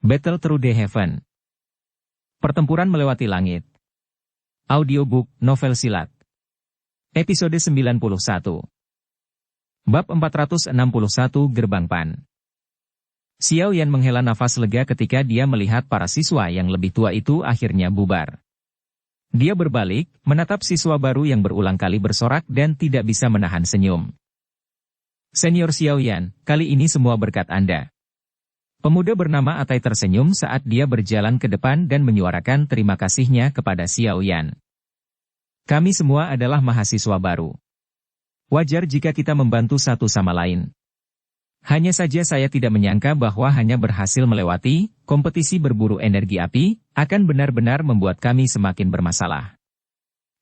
Battle Through the Heaven. Pertempuran melewati langit. Audiobook, novel silat. Episode 91. Bab 461 Gerbang Pan. Xiao Yan menghela nafas lega ketika dia melihat para siswa yang lebih tua itu akhirnya bubar. Dia berbalik, menatap siswa baru yang berulang kali bersorak dan tidak bisa menahan senyum. Senior Xiao Yan, kali ini semua berkat Anda. Pemuda bernama Atai tersenyum saat dia berjalan ke depan dan menyuarakan terima kasihnya kepada Xiao Yan. Kami semua adalah mahasiswa baru. Wajar jika kita membantu satu sama lain. Hanya saja saya tidak menyangka bahwa hanya berhasil melewati kompetisi berburu energi api akan benar-benar membuat kami semakin bermasalah.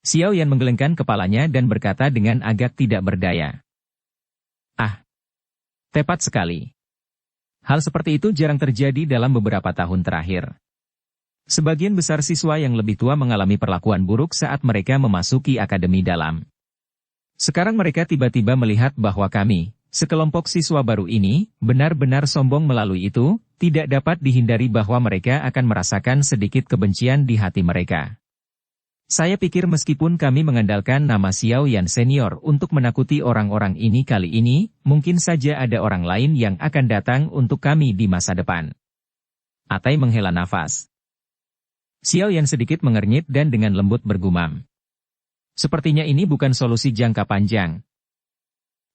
Xiao Yan menggelengkan kepalanya dan berkata dengan agak tidak berdaya. Ah, tepat sekali. Hal seperti itu jarang terjadi dalam beberapa tahun terakhir. Sebagian besar siswa yang lebih tua mengalami perlakuan buruk saat mereka memasuki akademi dalam. Sekarang mereka tiba-tiba melihat bahwa kami, sekelompok siswa baru ini, benar-benar sombong melalui itu, tidak dapat dihindari bahwa mereka akan merasakan sedikit kebencian di hati mereka. Saya pikir meskipun kami mengandalkan nama Xiao Yan senior untuk menakuti orang-orang ini kali ini, mungkin saja ada orang lain yang akan datang untuk kami di masa depan. Atai menghela nafas. Xiao Yan sedikit mengernyit dan dengan lembut bergumam. Sepertinya ini bukan solusi jangka panjang.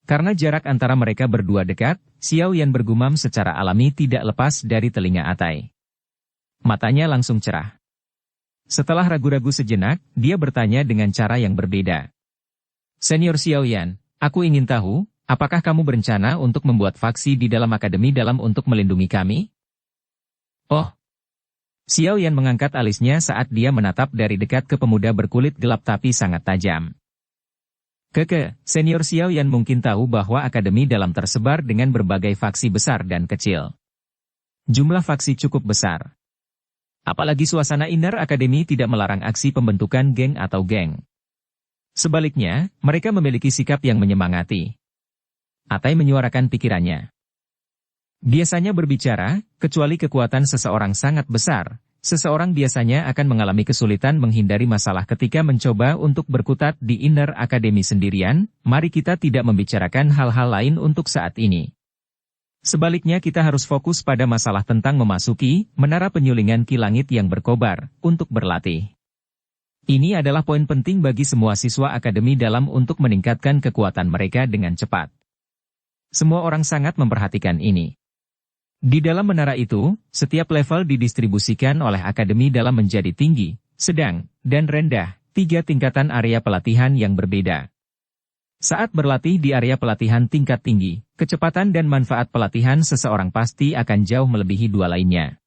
Karena jarak antara mereka berdua dekat, Xiao Yan bergumam secara alami tidak lepas dari telinga Atai. Matanya langsung cerah. Setelah ragu-ragu sejenak, dia bertanya dengan cara yang berbeda. Senior Xiao Yan, aku ingin tahu, apakah kamu berencana untuk membuat faksi di dalam akademi dalam untuk melindungi kami? Oh. Xiao Yan mengangkat alisnya saat dia menatap dari dekat ke pemuda berkulit gelap tapi sangat tajam. Senior Xiao Yan mungkin tahu bahwa akademi dalam tersebar dengan berbagai faksi besar dan kecil. Jumlah faksi cukup besar. Apalagi suasana inner akademi tidak melarang aksi pembentukan geng atau geng. Sebaliknya, mereka memiliki sikap yang menyemangati. Atai menyuarakan pikirannya. Biasanya berbicara, kecuali kekuatan seseorang sangat besar, seseorang biasanya akan mengalami kesulitan menghindari masalah ketika mencoba untuk berkutat di inner akademi sendirian. Mari kita tidak membicarakan hal-hal lain untuk saat ini. Sebaliknya kita harus fokus pada masalah tentang memasuki menara penyulingan Ki Langit yang berkobar untuk berlatih. Ini adalah poin penting bagi semua siswa akademi dalam untuk meningkatkan kekuatan mereka dengan cepat. Semua orang sangat memperhatikan ini. Di dalam menara itu, setiap level didistribusikan oleh akademi dalam menjadi tinggi, sedang, dan rendah, 3 tingkatan area pelatihan yang berbeda. Saat berlatih di area pelatihan tingkat tinggi, kecepatan dan manfaat pelatihan seseorang pasti akan jauh melebihi 2 lainnya.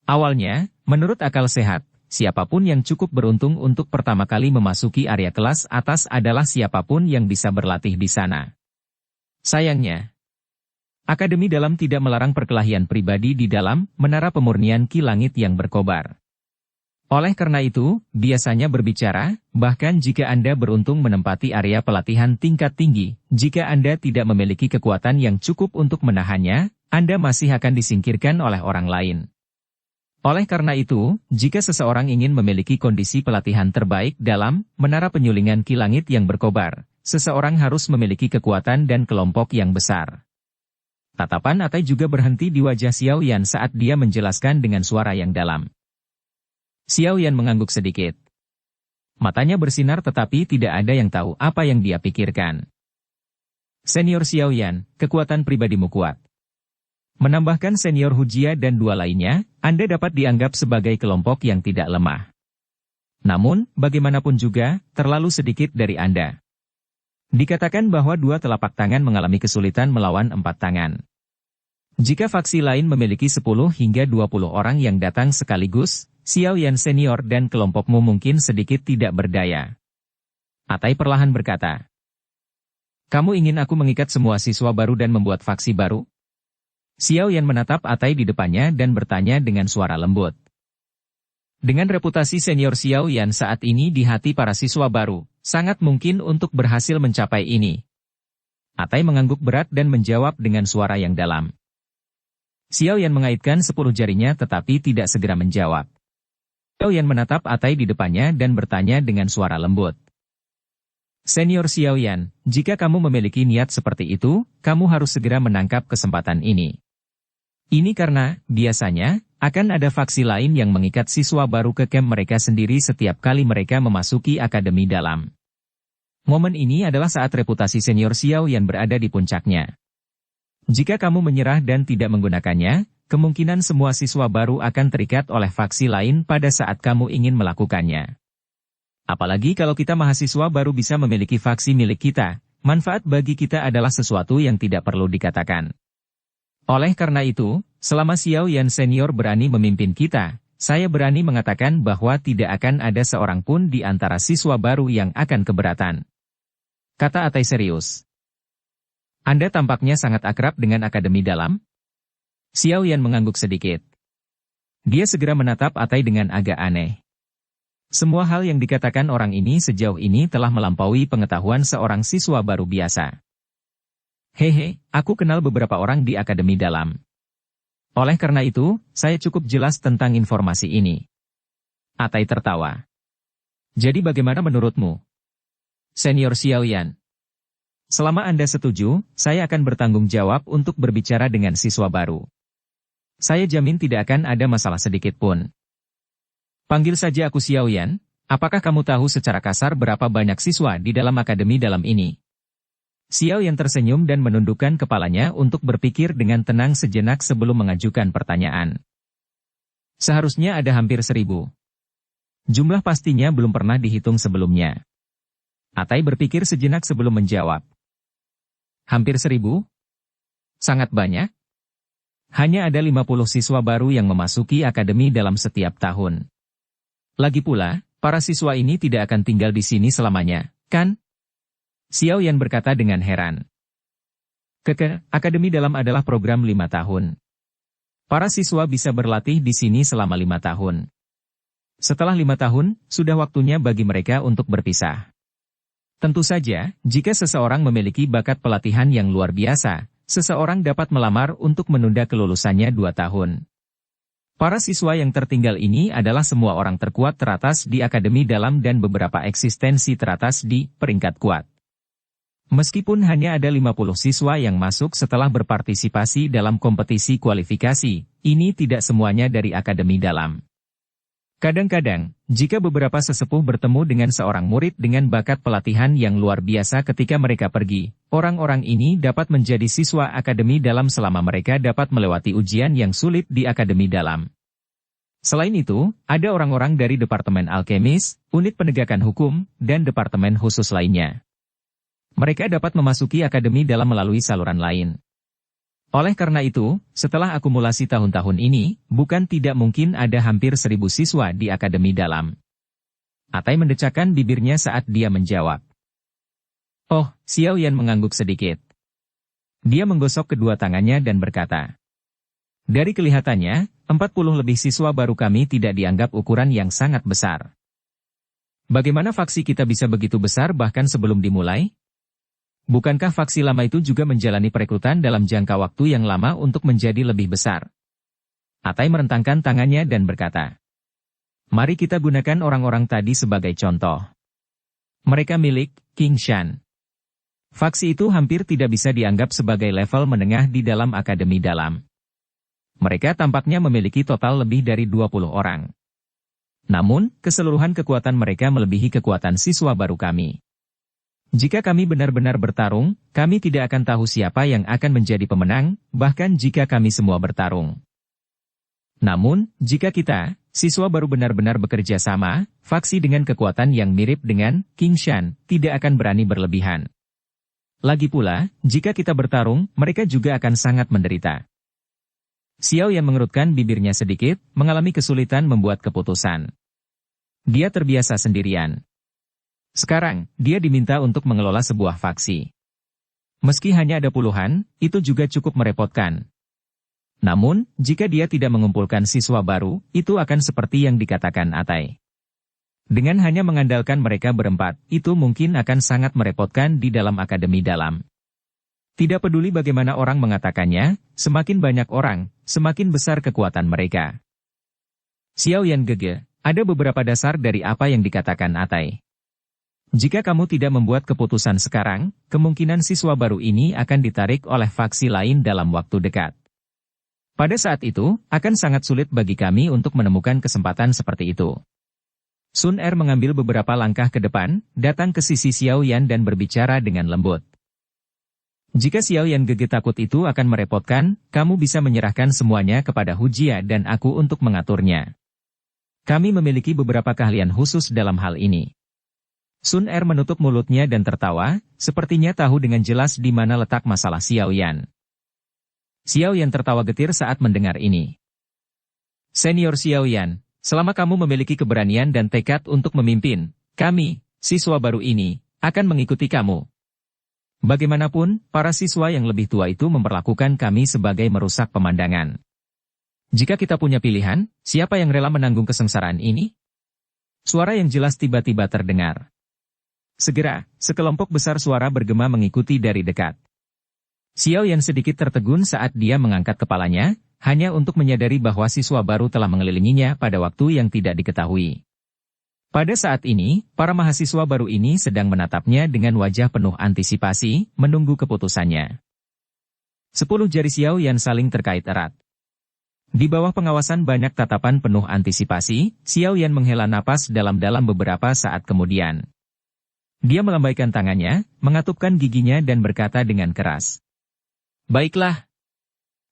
Awalnya, menurut akal sehat, siapapun yang cukup beruntung untuk pertama kali memasuki area kelas atas adalah siapapun yang bisa berlatih di sana. Sayangnya, akademi dalam tidak melarang perkelahian pribadi di dalam menara pemurnian Ki Langit yang berkobar. Oleh karena itu, biasanya berbicara, bahkan jika Anda beruntung menempati area pelatihan tingkat tinggi, jika Anda tidak memiliki kekuatan yang cukup untuk menahannya, Anda masih akan disingkirkan oleh orang lain. Oleh karena itu, jika seseorang ingin memiliki kondisi pelatihan terbaik dalam menara penyulingan Ki Langit yang berkobar, seseorang harus memiliki kekuatan dan kelompok yang besar. Tatapan Atai juga berhenti di wajah Xiao Yan saat dia menjelaskan dengan suara yang dalam. Xiao Yan mengangguk sedikit. Matanya bersinar tetapi tidak ada yang tahu apa yang dia pikirkan. Senior Xiao Yan, kekuatan pribadimu kuat. Menambahkan senior Hujia dan 2 lainnya, Anda dapat dianggap sebagai kelompok yang tidak lemah. Namun, bagaimanapun juga, terlalu sedikit dari Anda. Dikatakan bahwa 2 telapak tangan mengalami kesulitan melawan 4 tangan. Jika faksi lain memiliki 10 hingga 20 orang yang datang sekaligus, Xiao Yan senior dan kelompokmu mungkin sedikit tidak berdaya. Atai perlahan berkata. Kamu ingin aku mengikat semua siswa baru dan membuat faksi baru? Xiao Yan menatap Atai di depannya dan bertanya dengan suara lembut. Dengan reputasi senior Xiao Yan saat ini di hati para siswa baru, sangat mungkin untuk berhasil mencapai ini. Atai mengangguk berat dan menjawab dengan suara yang dalam. Xiao Yan mengaitkan 10 jarinya tetapi tidak segera menjawab. Xiao Yan menatap Atai di depannya dan bertanya dengan suara lembut. Senior Xiao Yan, jika kamu memiliki niat seperti itu, kamu harus segera menangkap kesempatan ini. Ini karena, biasanya, akan ada faksi lain yang mengikat siswa baru ke camp mereka sendiri setiap kali mereka memasuki akademi dalam. Momen ini adalah saat reputasi senior Xiao Yan berada di puncaknya. Jika kamu menyerah dan tidak menggunakannya, kemungkinan semua siswa baru akan terikat oleh faksi lain pada saat kamu ingin melakukannya. Apalagi kalau kita mahasiswa baru bisa memiliki faksi milik kita, manfaat bagi kita adalah sesuatu yang tidak perlu dikatakan. Oleh karena itu, selama Xiao Yan senior berani memimpin kita, saya berani mengatakan bahwa tidak akan ada seorang pun di antara siswa baru yang akan keberatan. Kata Atai serius. Anda tampaknya sangat akrab dengan akademi dalam? Xiao Yan mengangguk sedikit. Dia segera menatap Atai dengan agak aneh. Semua hal yang dikatakan orang ini sejauh ini telah melampaui pengetahuan seorang siswa baru biasa. Hehe, aku kenal beberapa orang di akademi dalam. Oleh karena itu, saya cukup jelas tentang informasi ini. Atai tertawa. Jadi bagaimana menurutmu? Senior Xiao Yan. Selama Anda setuju, saya akan bertanggung jawab untuk berbicara dengan siswa baru. Saya jamin tidak akan ada masalah sedikit pun. Panggil saja aku Xiao Yan, apakah kamu tahu secara kasar berapa banyak siswa di dalam akademi dalam ini? Xiao Yan tersenyum dan menundukkan kepalanya untuk berpikir dengan tenang sejenak sebelum mengajukan pertanyaan. Seharusnya ada hampir 1000. Jumlah pastinya belum pernah dihitung sebelumnya. Atai berpikir sejenak sebelum menjawab. Hampir 1000? Sangat banyak. Hanya ada 50 siswa baru yang memasuki akademi dalam setiap tahun. Lagi pula, para siswa ini tidak akan tinggal di sini selamanya, kan? Xiao Yan berkata dengan heran. Akademi dalam adalah program 5 tahun. Para siswa bisa berlatih di sini selama 5 tahun. Setelah 5 tahun, sudah waktunya bagi mereka untuk berpisah. Tentu saja, jika seseorang memiliki bakat pelatihan yang luar biasa, seseorang dapat melamar untuk menunda kelulusannya 2 tahun. Para siswa yang tertinggal ini adalah semua orang terkuat teratas di akademi dalam dan beberapa eksistensi teratas di peringkat kuat. Meskipun hanya ada 50 siswa yang masuk setelah berpartisipasi dalam kompetisi kualifikasi, ini tidak semuanya dari akademi dalam. Kadang-kadang, jika beberapa sesepuh bertemu dengan seorang murid dengan bakat pelatihan yang luar biasa ketika mereka pergi, orang-orang ini dapat menjadi siswa akademi dalam selama mereka dapat melewati ujian yang sulit di akademi dalam. Selain itu, ada orang-orang dari Departemen Alkemis, Unit Penegakan Hukum, dan Departemen Khusus lainnya. Mereka dapat memasuki akademi dalam melalui saluran lain. Oleh karena itu, setelah akumulasi tahun-tahun ini, bukan tidak mungkin ada hampir 1000 siswa di akademi dalam. Atai mendecakkan bibirnya saat dia menjawab. Oh, Xiao Yan mengangguk sedikit. Dia menggosok kedua tangannya dan berkata. Dari kelihatannya, 40 lebih siswa baru kami tidak dianggap ukuran yang sangat besar. Bagaimana faksi kita bisa begitu besar bahkan sebelum dimulai? Bukankah faksi lama itu juga menjalani perekrutan dalam jangka waktu yang lama untuk menjadi lebih besar? Atai merentangkan tangannya dan berkata. Mari kita gunakan orang-orang tadi sebagai contoh. Mereka milik King Shan. Faksi itu hampir tidak bisa dianggap sebagai level menengah di dalam akademi dalam. Mereka tampaknya memiliki total lebih dari 20 orang. Namun, keseluruhan kekuatan mereka melebihi kekuatan siswa baru kami. Jika kami benar-benar bertarung, kami tidak akan tahu siapa yang akan menjadi pemenang, bahkan jika kami semua bertarung. Namun, jika kita, siswa baru benar-benar bekerja sama, faksi dengan kekuatan yang mirip dengan King Shan, tidak akan berani berlebihan. Lagi pula, jika kita bertarung, mereka juga akan sangat menderita. Xiao Yan mengerutkan bibirnya sedikit, mengalami kesulitan membuat keputusan. Dia terbiasa sendirian. Sekarang, dia diminta untuk mengelola sebuah faksi. Meski hanya ada puluhan, itu juga cukup merepotkan. Namun, jika dia tidak mengumpulkan siswa baru, itu akan seperti yang dikatakan Atai. Dengan hanya mengandalkan mereka berempat, itu mungkin akan sangat merepotkan di dalam akademi dalam. Tidak peduli bagaimana orang mengatakannya, semakin banyak orang, semakin besar kekuatan mereka. Xiao Yan Gege, ada beberapa dasar dari apa yang dikatakan Atai. Jika kamu tidak membuat keputusan sekarang, kemungkinan siswa baru ini akan ditarik oleh faksi lain dalam waktu dekat. Pada saat itu, akan sangat sulit bagi kami untuk menemukan kesempatan seperti itu. Sun Er mengambil beberapa langkah ke depan, datang ke sisi Xiao Yan dan berbicara dengan lembut. Jika Xiao Yan Gege takut itu akan merepotkan, kamu bisa menyerahkan semuanya kepada Hu Jia dan aku untuk mengaturnya. Kami memiliki beberapa keahlian khusus dalam hal ini. Sun Er menutup mulutnya dan tertawa, sepertinya tahu dengan jelas di mana letak masalah Xiao Yan. Xiao Yan tertawa getir saat mendengar ini. Senior Xiao Yan, selama kamu memiliki keberanian dan tekad untuk memimpin, kami, siswa baru ini, akan mengikuti kamu. Bagaimanapun, para siswa yang lebih tua itu memperlakukan kami sebagai merusak pemandangan. Jika kita punya pilihan, siapa yang rela menanggung kesengsaraan ini? Suara yang jelas tiba-tiba terdengar. Segera, sekelompok besar suara bergema mengikuti dari dekat. Xiao Yan sedikit tertegun saat dia mengangkat kepalanya, hanya untuk menyadari bahwa siswa baru telah mengelilinginya pada waktu yang tidak diketahui. Pada saat ini, para mahasiswa baru ini sedang menatapnya dengan wajah penuh antisipasi, menunggu keputusannya. 10 jari Xiao Yan saling terkait erat. Di bawah pengawasan banyak tatapan penuh antisipasi, Xiao Yan menghela napas dalam-dalam beberapa saat kemudian. Dia melambaikan tangannya, mengatupkan giginya dan berkata dengan keras. Baiklah.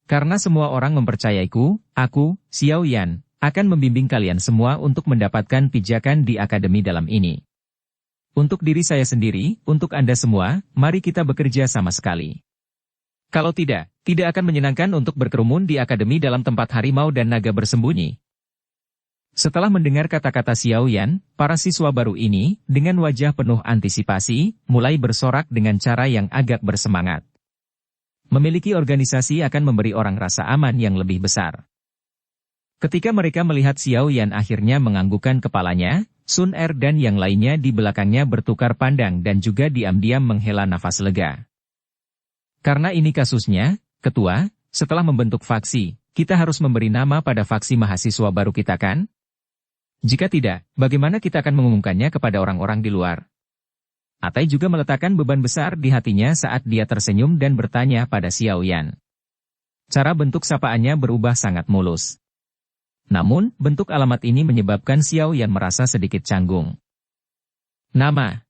Karena semua orang mempercayaiku, aku, Xiao Yan, akan membimbing kalian semua untuk mendapatkan pijakan di akademi dalam ini. Untuk diri saya sendiri, untuk Anda semua, mari kita bekerja sama sekali. Kalau tidak akan menyenangkan untuk berkerumun di akademi dalam tempat harimau dan naga bersembunyi. Setelah mendengar kata-kata Xiao Yan, para siswa baru ini, dengan wajah penuh antisipasi, mulai bersorak dengan cara yang agak bersemangat. Memiliki organisasi akan memberi orang rasa aman yang lebih besar. Ketika mereka melihat Xiao Yan akhirnya menganggukkan kepalanya, Sun Er dan yang lainnya di belakangnya bertukar pandang dan juga diam-diam menghela nafas lega. Karena ini kasusnya, Ketua, setelah membentuk faksi, kita harus memberi nama pada faksi mahasiswa baru kita kan? Jika tidak, bagaimana kita akan mengumumkannya kepada orang-orang di luar? Atai juga meletakkan beban besar di hatinya saat dia tersenyum dan bertanya pada Xiao Yan. Cara bentuk sapaannya berubah sangat mulus. Namun, bentuk alamat ini menyebabkan Xiao Yan merasa sedikit canggung. Nama.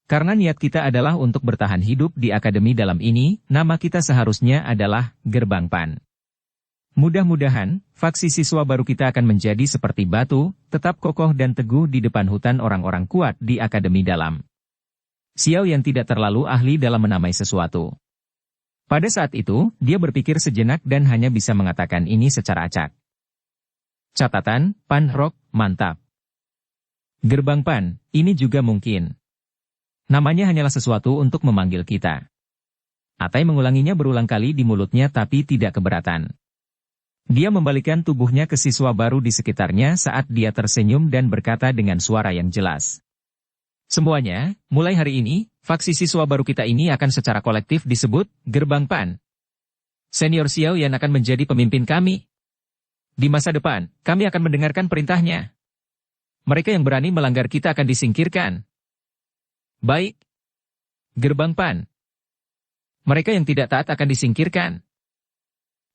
Karena niat kita adalah untuk bertahan hidup di akademi dalam ini, nama kita seharusnya adalah Gerbang Pan. Mudah-mudahan, faksi siswa baru kita akan menjadi seperti batu, tetap kokoh dan teguh di depan hutan orang-orang kuat di akademi dalam. Xiao Yan tidak terlalu ahli dalam menamai sesuatu. Pada saat itu, dia berpikir sejenak dan hanya bisa mengatakan ini secara acak. Catatan, Pan Rock, mantap. Gerbang Pan, ini juga mungkin. Namanya hanyalah sesuatu untuk memanggil kita. Atai mengulanginya berulang kali di mulutnya tapi tidak keberatan. Dia membalikkan tubuhnya ke siswa baru di sekitarnya saat dia tersenyum dan berkata dengan suara yang jelas. Semuanya, mulai hari ini, faksi siswa baru kita ini akan secara kolektif disebut Gerbang Pan. Senior Xiao Yan akan menjadi pemimpin kami. Di masa depan, kami akan mendengarkan perintahnya. Mereka yang berani melanggar kita akan disingkirkan. Baik. Gerbang Pan. Mereka yang tidak taat akan disingkirkan.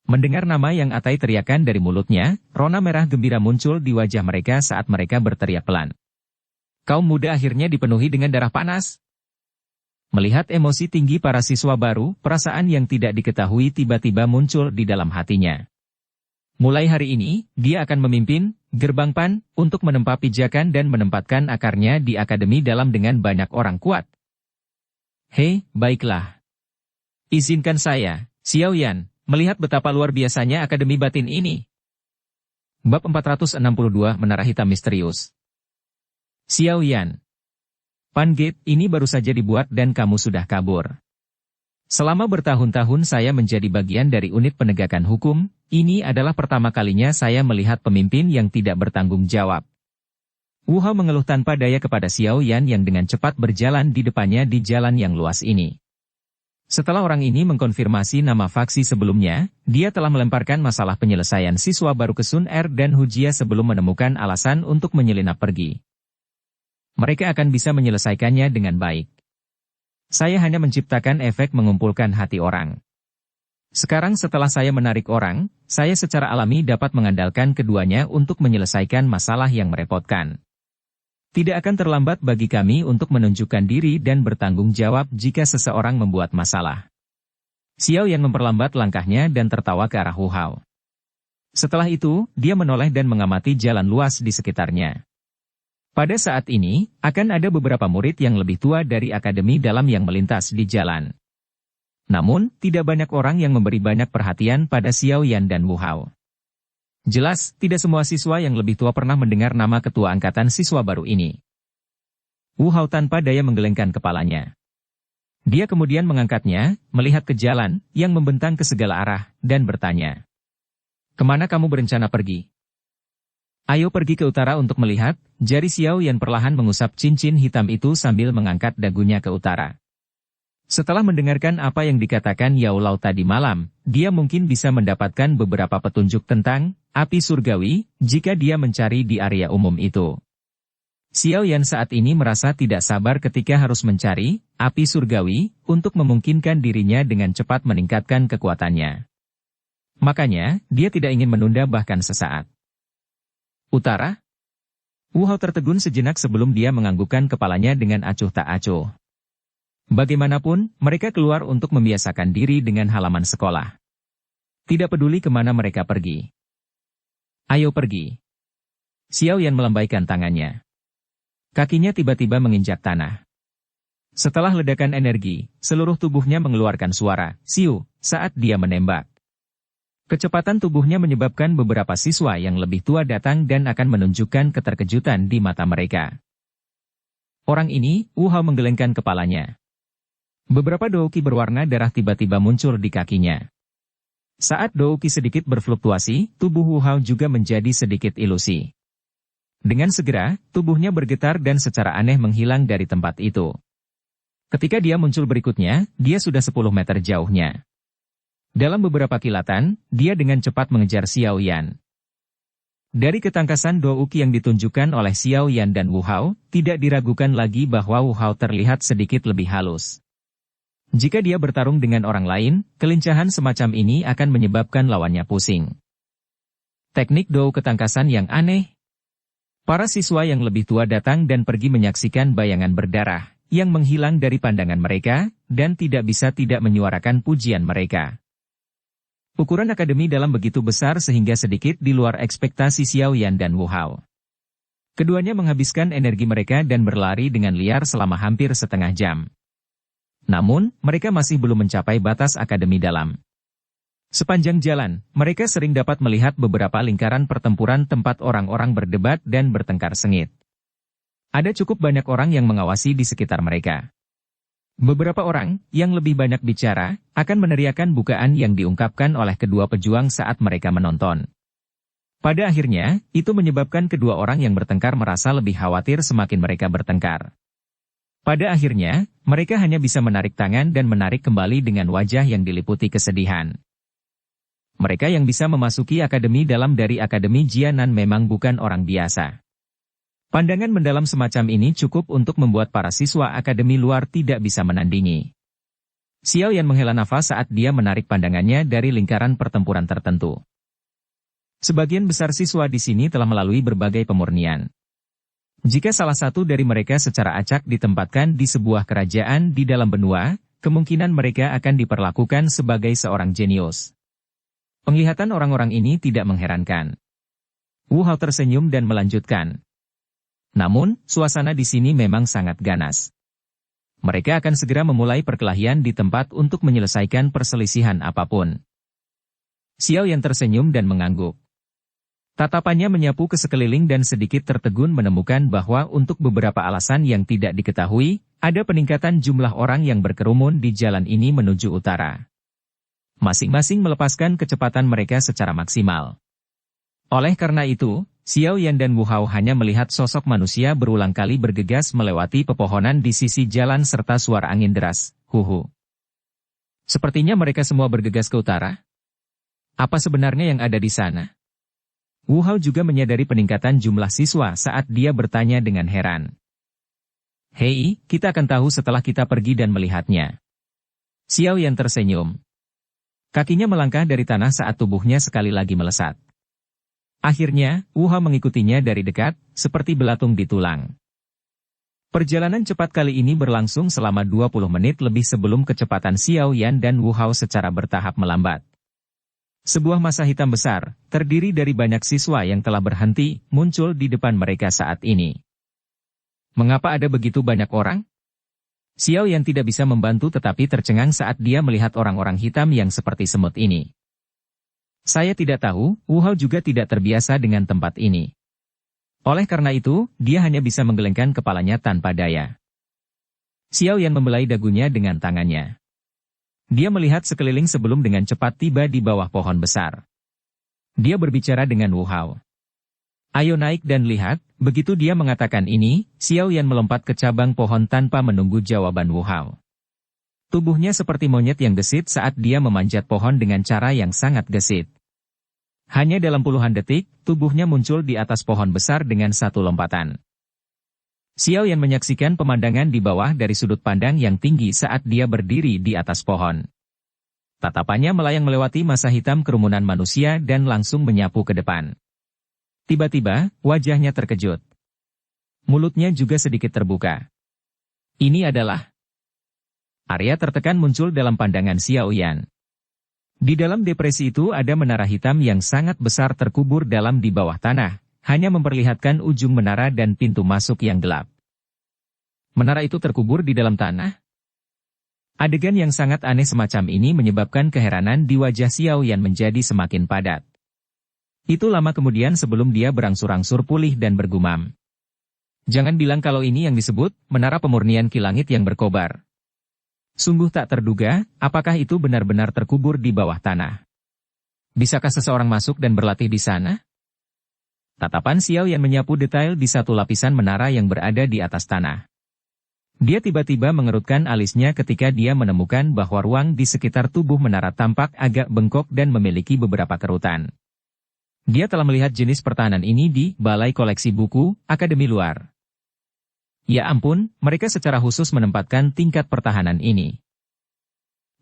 Mendengar nama yang Atai teriakan dari mulutnya, rona merah gembira muncul di wajah mereka saat mereka berteriak pelan. Kaum muda akhirnya dipenuhi dengan darah panas. Melihat emosi tinggi para siswa baru, perasaan yang tidak diketahui tiba-tiba muncul di dalam hatinya. Mulai hari ini, dia akan memimpin Gerbang Pan untuk menempa pijakan dan menempatkan akarnya di akademi dalam dengan banyak orang kuat. Hei, baiklah. Izinkan saya, Xiao Yan, melihat betapa luar biasanya akademi batin ini. Bab 462 Menara Hitam Misterius. Xiao Yan. Pan Gate ini baru saja dibuat dan kamu sudah kabur. Selama bertahun-tahun saya menjadi bagian dari unit penegakan hukum, ini adalah pertama kalinya saya melihat pemimpin yang tidak bertanggung jawab. Wu Hao mengeluh tanpa daya kepada Xiao Yan yang dengan cepat berjalan di depannya di jalan yang luas ini. Setelah orang ini mengkonfirmasi nama faksi sebelumnya, dia telah melemparkan masalah penyelesaian siswa baru ke Sun Er dan Hujia sebelum menemukan alasan untuk menyelinap pergi. Mereka akan bisa menyelesaikannya dengan baik. Saya hanya menciptakan efek mengumpulkan hati orang. Sekarang setelah saya menarik orang, saya secara alami dapat mengandalkan keduanya untuk menyelesaikan masalah yang merepotkan. Tidak akan terlambat bagi kami untuk menunjukkan diri dan bertanggung jawab jika seseorang membuat masalah. Xiao Yan memperlambat langkahnya dan tertawa ke arah Wu Hao. Setelah itu, dia menoleh dan mengamati jalan luas di sekitarnya. Pada saat ini, akan ada beberapa murid yang lebih tua dari Akademi Dalam yang melintas di jalan. Namun, tidak banyak orang yang memberi banyak perhatian pada Xiao Yan dan Wu Hao. Jelas, tidak semua siswa yang lebih tua pernah mendengar nama ketua angkatan siswa baru ini. Wu Hao tanpa daya menggelengkan kepalanya. Dia kemudian mengangkatnya, melihat ke jalan, yang membentang ke segala arah, dan bertanya. Kemana kamu berencana pergi? Ayo pergi ke utara untuk melihat, jari Xiao Yan perlahan mengusap cincin hitam itu sambil mengangkat dagunya ke utara. Setelah mendengarkan apa yang dikatakan Yao Lao tadi malam, dia mungkin bisa mendapatkan beberapa petunjuk tentang api surgawi jika dia mencari di area umum itu. Xiao Yan saat ini merasa tidak sabar ketika harus mencari api surgawi untuk memungkinkan dirinya dengan cepat meningkatkan kekuatannya. Makanya, dia tidak ingin menunda bahkan sesaat. Utara? Wu Hao tertegun sejenak sebelum dia menganggukkan kepalanya dengan acuh tak acuh. Bagaimanapun, mereka keluar untuk membiasakan diri dengan halaman sekolah. Tidak peduli kemana mereka pergi. Ayo pergi. Xiao Yan melambaikan tangannya. Kakinya tiba-tiba menginjak tanah. Setelah ledakan energi, seluruh tubuhnya mengeluarkan suara, siu, saat dia menembak. Kecepatan tubuhnya menyebabkan beberapa siswa yang lebih tua datang dan akan menunjukkan keterkejutan di mata mereka. Orang ini, Wu Hao menggelengkan kepalanya. Beberapa douki berwarna darah tiba-tiba muncul di kakinya. Saat douki sedikit berfluktuasi, tubuh Wu Hao juga menjadi sedikit ilusi. Dengan segera, tubuhnya bergetar dan secara aneh menghilang dari tempat itu. Ketika dia muncul berikutnya, dia sudah 10 meter jauhnya. Dalam beberapa kilatan, dia dengan cepat mengejar Xiao Yan. Dari ketangkasan douki yang ditunjukkan oleh Xiao Yan dan Wu Hao, tidak diragukan lagi bahwa Wu Hao terlihat sedikit lebih halus. Jika dia bertarung dengan orang lain, kelincahan semacam ini akan menyebabkan lawannya pusing. Teknik dou ketangkasan yang aneh. Para siswa yang lebih tua datang dan pergi menyaksikan bayangan berdarah, yang menghilang dari pandangan mereka, dan tidak bisa tidak menyuarakan pujian mereka. Ukuran Akademi Dalam begitu besar sehingga sedikit di luar ekspektasi Xiao Yan dan Wu Hao. Keduanya menghabiskan energi mereka dan berlari dengan liar selama hampir setengah jam. Namun, mereka masih belum mencapai batas Akademi Dalam. Sepanjang jalan, mereka sering dapat melihat beberapa lingkaran pertempuran tempat orang-orang berdebat dan bertengkar sengit. Ada cukup banyak orang yang mengawasi di sekitar mereka. Beberapa orang, yang lebih banyak bicara, akan meneriakan bukaan yang diungkapkan oleh kedua pejuang saat mereka menonton. Pada akhirnya, itu menyebabkan kedua orang yang bertengkar merasa lebih khawatir semakin mereka bertengkar. Pada akhirnya, mereka hanya bisa menarik tangan dan menarik kembali dengan wajah yang diliputi kesedihan. Mereka yang bisa memasuki Akademi Dalam dari Akademi Jianan memang bukan orang biasa. Pandangan mendalam semacam ini cukup untuk membuat para siswa Akademi Luar tidak bisa menandingi. Xiao Yan menghela nafas saat dia menarik pandangannya dari lingkaran pertempuran tertentu. Sebagian besar siswa di sini telah melalui berbagai pemurnian. Jika salah satu dari mereka secara acak ditempatkan di sebuah kerajaan di dalam benua, kemungkinan mereka akan diperlakukan sebagai seorang jenius. Penglihatan orang-orang ini tidak mengherankan. Wu Hao tersenyum dan melanjutkan. Namun, suasana di sini memang sangat ganas. Mereka akan segera memulai perkelahian di tempat untuk menyelesaikan perselisihan apapun. Xiao Yan tersenyum dan mengangguk. Tatapannya menyapu ke sekeliling dan sedikit tertegun menemukan bahwa untuk beberapa alasan yang tidak diketahui, ada peningkatan jumlah orang yang berkerumun di jalan ini menuju utara. Masing-masing melepaskan kecepatan mereka secara maksimal. Oleh karena itu, Xiao Yan dan Wu Hao hanya melihat sosok manusia berulang kali bergegas melewati pepohonan di sisi jalan serta suara angin deras, huhu. Sepertinya mereka semua bergegas ke utara. Apa sebenarnya yang ada di sana? Wu Hao juga menyadari peningkatan jumlah siswa saat dia bertanya dengan heran. Hei, kita akan tahu setelah kita pergi dan melihatnya. Xiao Yan tersenyum. Kakinya melangkah dari tanah saat tubuhnya sekali lagi melesat. Akhirnya, Wu Hao mengikutinya dari dekat, seperti belatung di tulang. Perjalanan cepat kali ini berlangsung selama 20 menit lebih sebelum kecepatan Xiao Yan dan Wu Hao secara bertahap melambat. Sebuah massa hitam besar, terdiri dari banyak siswa yang telah berhenti, muncul di depan mereka saat ini. Mengapa ada begitu banyak orang? Xiao Yan tidak bisa membantu tetapi tercengang saat dia melihat orang-orang hitam yang seperti semut ini. Saya tidak tahu, Wu Hao juga tidak terbiasa dengan tempat ini. Oleh karena itu, dia hanya bisa menggelengkan kepalanya tanpa daya. Xiao Yan membelai dagunya dengan tangannya. Dia melihat sekeliling sebelum dengan cepat tiba di bawah pohon besar. Dia berbicara dengan Wu Hao. Ayo naik dan lihat, begitu dia mengatakan ini, Xiao Yan melompat ke cabang pohon tanpa menunggu jawaban Wu Hao. Tubuhnya seperti monyet yang gesit saat dia memanjat pohon dengan cara yang sangat gesit. Hanya dalam puluhan detik, tubuhnya muncul di atas pohon besar dengan satu lompatan. Xiao Yan menyaksikan pemandangan di bawah dari sudut pandang yang tinggi saat dia berdiri di atas pohon. Tatapannya melayang melewati massa hitam kerumunan manusia dan langsung menyapu ke depan. Tiba-tiba, wajahnya terkejut. Mulutnya juga sedikit terbuka. Ini adalah... Area tertekan muncul dalam pandangan Xiao Yan. Di dalam depresi itu ada menara hitam yang sangat besar terkubur dalam di bawah tanah, hanya memperlihatkan ujung menara dan pintu masuk yang gelap. Menara itu terkubur di dalam tanah? Adegan yang sangat aneh semacam ini menyebabkan keheranan di wajah Xiao Yan menjadi semakin padat. Itu lama kemudian sebelum dia berangsur-angsur pulih dan bergumam. Jangan bilang kalau ini yang disebut menara pemurnian ki langit yang berkobar. Sungguh tak terduga, apakah itu benar-benar terkubur di bawah tanah? Bisakah seseorang masuk dan berlatih di sana? Tatapan Xiao Yan menyapu detail di satu lapisan menara yang berada di atas tanah. Dia tiba-tiba mengerutkan alisnya ketika dia menemukan bahwa ruang di sekitar tubuh menara tampak agak bengkok dan memiliki beberapa kerutan. Dia telah melihat jenis pertahanan ini di Balai Koleksi Buku, Akademi Luar. Ya ampun, mereka secara khusus menempatkan tingkat pertahanan ini.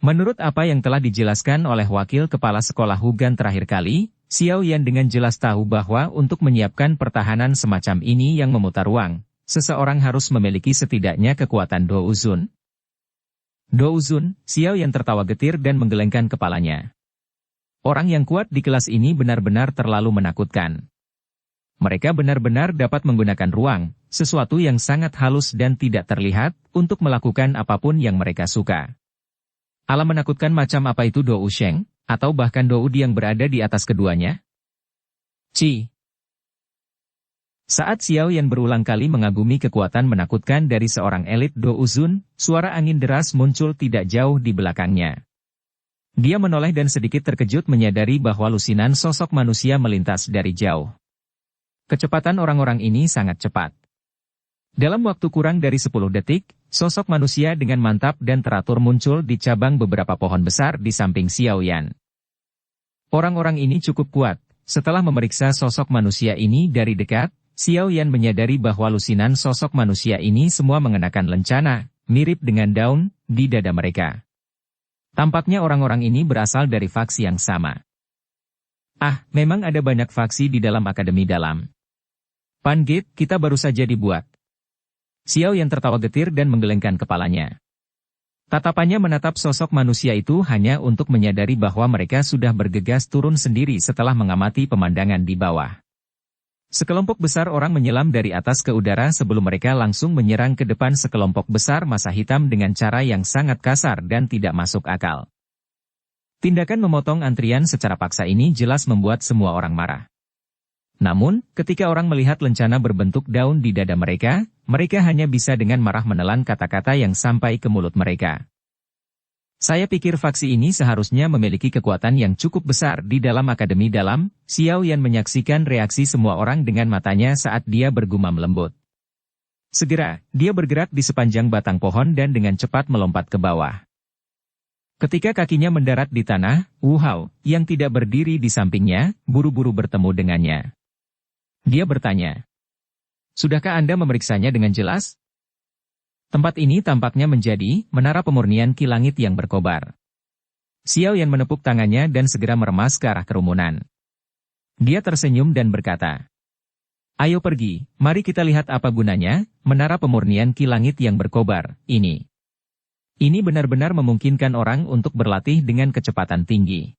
Menurut apa yang telah dijelaskan oleh wakil kepala sekolah Hugan terakhir kali, Xiao Yan dengan jelas tahu bahwa untuk menyiapkan pertahanan semacam ini yang memutar ruang, seseorang harus memiliki setidaknya kekuatan Douzun. Douzun, Xiao Yan tertawa getir dan menggelengkan kepalanya. Orang yang kuat di kelas ini benar-benar terlalu menakutkan. Mereka benar-benar dapat menggunakan ruang, sesuatu yang sangat halus dan tidak terlihat, untuk melakukan apapun yang mereka suka. Alam menakutkan macam apa itu Dou Sheng, atau bahkan Doudi yang berada di atas keduanya? Saat Xiao Yan berulang kali mengagumi kekuatan menakutkan dari seorang elit Douzun, suara angin deras muncul tidak jauh di belakangnya. Dia menoleh dan sedikit terkejut menyadari bahwa lusinan sosok manusia melintas dari jauh. Kecepatan orang-orang ini sangat cepat. Dalam waktu kurang dari 10 detik, sosok manusia dengan mantap dan teratur muncul di cabang beberapa pohon besar di samping Xiao Yan. Orang-orang ini cukup kuat. Setelah memeriksa sosok manusia ini dari dekat, Xiao Yan menyadari bahwa lusinan sosok manusia ini semua mengenakan lencana, mirip dengan daun, di dada mereka. Tampaknya orang-orang ini berasal dari faksi yang sama. Ah, memang ada banyak faksi di dalam Akademi Dalam. Pan-gate, kita baru saja dibuat. Xiao Yan tertawa getir dan menggelengkan kepalanya. Tatapannya menatap sosok manusia itu hanya untuk menyadari bahwa mereka sudah bergegas turun sendiri setelah mengamati pemandangan di bawah. Sekelompok besar orang menyelam dari atas ke udara sebelum mereka langsung menyerang ke depan sekelompok besar massa hitam dengan cara yang sangat kasar dan tidak masuk akal. Tindakan memotong antrian secara paksa ini jelas membuat semua orang marah. Namun, ketika orang melihat lencana berbentuk daun di dada mereka, mereka hanya bisa dengan marah menelan kata-kata yang sampai ke mulut mereka. Saya pikir faksi ini seharusnya memiliki kekuatan yang cukup besar di dalam Akademi Dalam. Xiao Yan menyaksikan reaksi semua orang dengan matanya saat dia bergumam lembut. Segera, dia bergerak di sepanjang batang pohon dan dengan cepat melompat ke bawah. Ketika kakinya mendarat di tanah, Wu Hao, yang tidak berdiri di sampingnya, buru-buru bertemu dengannya. Dia bertanya, "Sudahkah Anda memeriksanya dengan jelas?" Tempat ini tampaknya menjadi menara pemurnian Ki Langit yang berkobar. Xiao Yan menepuk tangannya dan segera meremas ke arah kerumunan. Dia tersenyum dan berkata, "Ayo pergi, mari kita lihat apa gunanya, menara pemurnian Ki Langit yang berkobar, ini. Ini benar-benar memungkinkan orang untuk berlatih dengan kecepatan tinggi.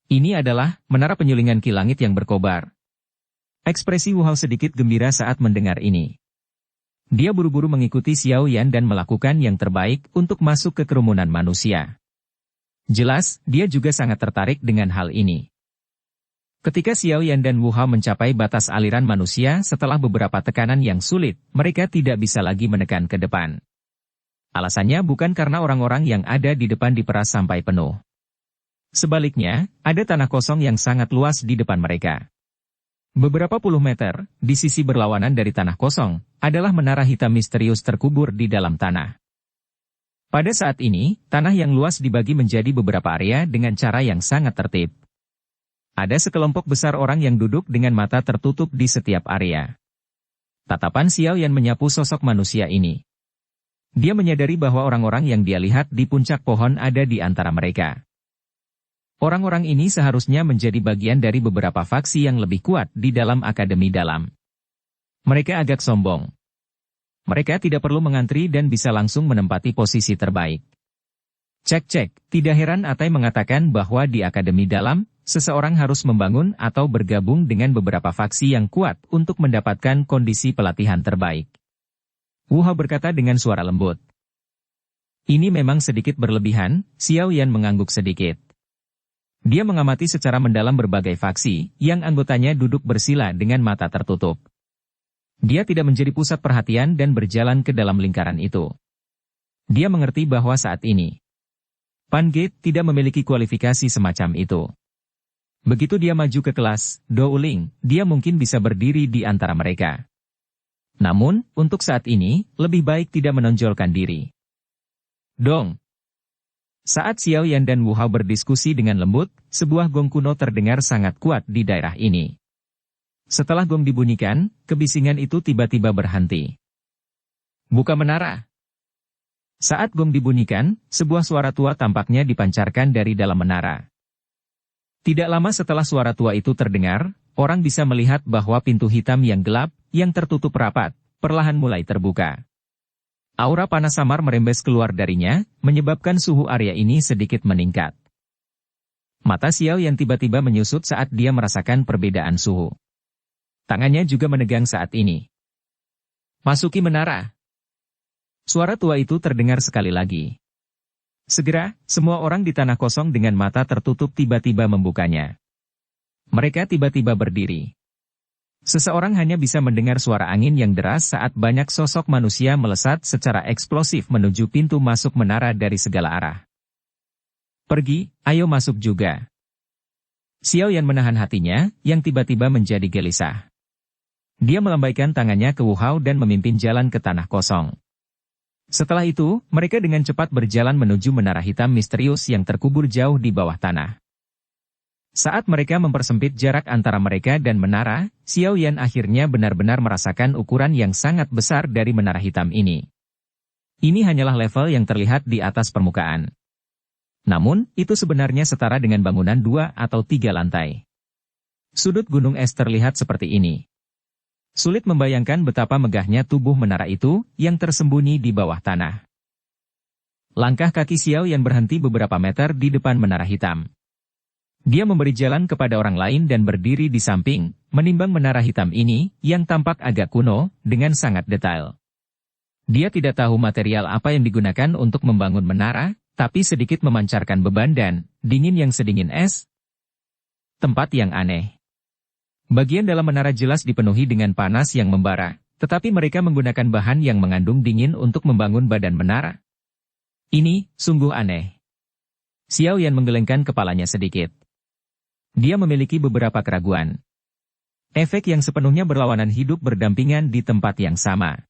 Ini adalah menara penyulingan Ki Langit yang berkobar." Ekspresi Wu Hao sedikit gembira saat mendengar ini. Dia buru-buru mengikuti Xiao Yan dan melakukan yang terbaik untuk masuk ke kerumunan manusia. Jelas, dia juga sangat tertarik dengan hal ini. Ketika Xiao Yan dan Wu Hao mencapai batas aliran manusia setelah beberapa tekanan yang sulit, mereka tidak bisa lagi menekan ke depan. Alasannya bukan karena orang-orang yang ada di depan diperas sampai penuh. Sebaliknya, ada tanah kosong yang sangat luas di depan mereka. Beberapa puluh meter, di sisi berlawanan dari tanah kosong, adalah menara hitam misterius terkubur di dalam tanah. Pada saat ini, tanah yang luas dibagi menjadi beberapa area dengan cara yang sangat tertib. Ada sekelompok besar orang yang duduk dengan mata tertutup di setiap area. Tatapan Xiao Yan menyapu sosok manusia ini. Dia menyadari bahwa orang-orang yang dia lihat di puncak pohon ada di antara mereka. Orang-orang ini seharusnya menjadi bagian dari beberapa faksi yang lebih kuat di dalam Akademi Dalam. Mereka agak sombong. Mereka tidak perlu mengantri dan bisa langsung menempati posisi terbaik. Cek, tidak heran Atai mengatakan bahwa di Akademi Dalam, seseorang harus membangun atau bergabung dengan beberapa faksi yang kuat untuk mendapatkan kondisi pelatihan terbaik. Wu Hao berkata dengan suara lembut. Ini memang sedikit berlebihan, Xiao Yan mengangguk sedikit. Dia mengamati secara mendalam berbagai faksi, yang anggotanya duduk bersila dengan mata tertutup. Dia tidak menjadi pusat perhatian dan berjalan ke dalam lingkaran itu. Dia mengerti bahwa saat ini, Pan Gate tidak memiliki kualifikasi semacam itu. Begitu dia maju ke kelas, Dou Ling, dia mungkin bisa berdiri di antara mereka. Namun, untuk saat ini, lebih baik tidak menonjolkan diri. Dong. Saat Xiao Yan dan Wu Hao berdiskusi dengan lembut, sebuah gong kuno terdengar sangat kuat di daerah ini. Setelah gong dibunyikan, kebisingan itu tiba-tiba berhenti. Buka menara. Saat gong dibunyikan, sebuah suara tua tampaknya dipancarkan dari dalam menara. Tidak lama setelah suara tua itu terdengar, orang bisa melihat bahwa pintu hitam yang gelap, yang tertutup rapat, perlahan mulai terbuka. Aura panas samar merembes keluar darinya, menyebabkan suhu area ini sedikit meningkat. Mata Xiao yang tiba-tiba menyusut saat dia merasakan perbedaan suhu. Tangannya juga menegang saat ini. Masuki menara. Suara tua itu terdengar sekali lagi. Segera, semua orang di tanah kosong dengan mata tertutup tiba-tiba membukanya. Mereka tiba-tiba berdiri. Seseorang hanya bisa mendengar suara angin yang deras saat banyak sosok manusia melesat secara eksplosif menuju pintu masuk menara dari segala arah. Pergi, ayo masuk juga. Xiao Yan menahan hatinya, yang tiba-tiba menjadi gelisah. Dia melambaikan tangannya ke Wu Hao dan memimpin jalan ke tanah kosong. Setelah itu, mereka dengan cepat berjalan menuju menara hitam misterius yang terkubur jauh di bawah tanah. Saat mereka mempersempit jarak antara mereka dan menara, Xiao Yan akhirnya benar-benar merasakan ukuran yang sangat besar dari menara hitam ini. Ini hanyalah level yang terlihat di atas permukaan. Namun, itu sebenarnya setara dengan bangunan 2 atau 3 lantai. Sudut gunung es terlihat seperti ini. Sulit membayangkan betapa megahnya tubuh menara itu, yang tersembunyi di bawah tanah. Langkah kaki Xiao Yan berhenti beberapa meter di depan menara hitam. Dia memberi jalan kepada orang lain dan berdiri di samping, menimbang menara hitam ini, yang tampak agak kuno, dengan sangat detail. Dia tidak tahu material apa yang digunakan untuk membangun menara, tapi sedikit memancarkan beban dan dingin yang sedingin es. Tempat yang aneh. Bagian dalam menara jelas dipenuhi dengan panas yang membara, tetapi mereka menggunakan bahan yang mengandung dingin untuk membangun badan menara. Ini, sungguh aneh. Xiao Yan menggelengkan kepalanya sedikit. Dia memiliki beberapa keraguan. Efek yang sepenuhnya berlawanan hidup berdampingan di tempat yang sama.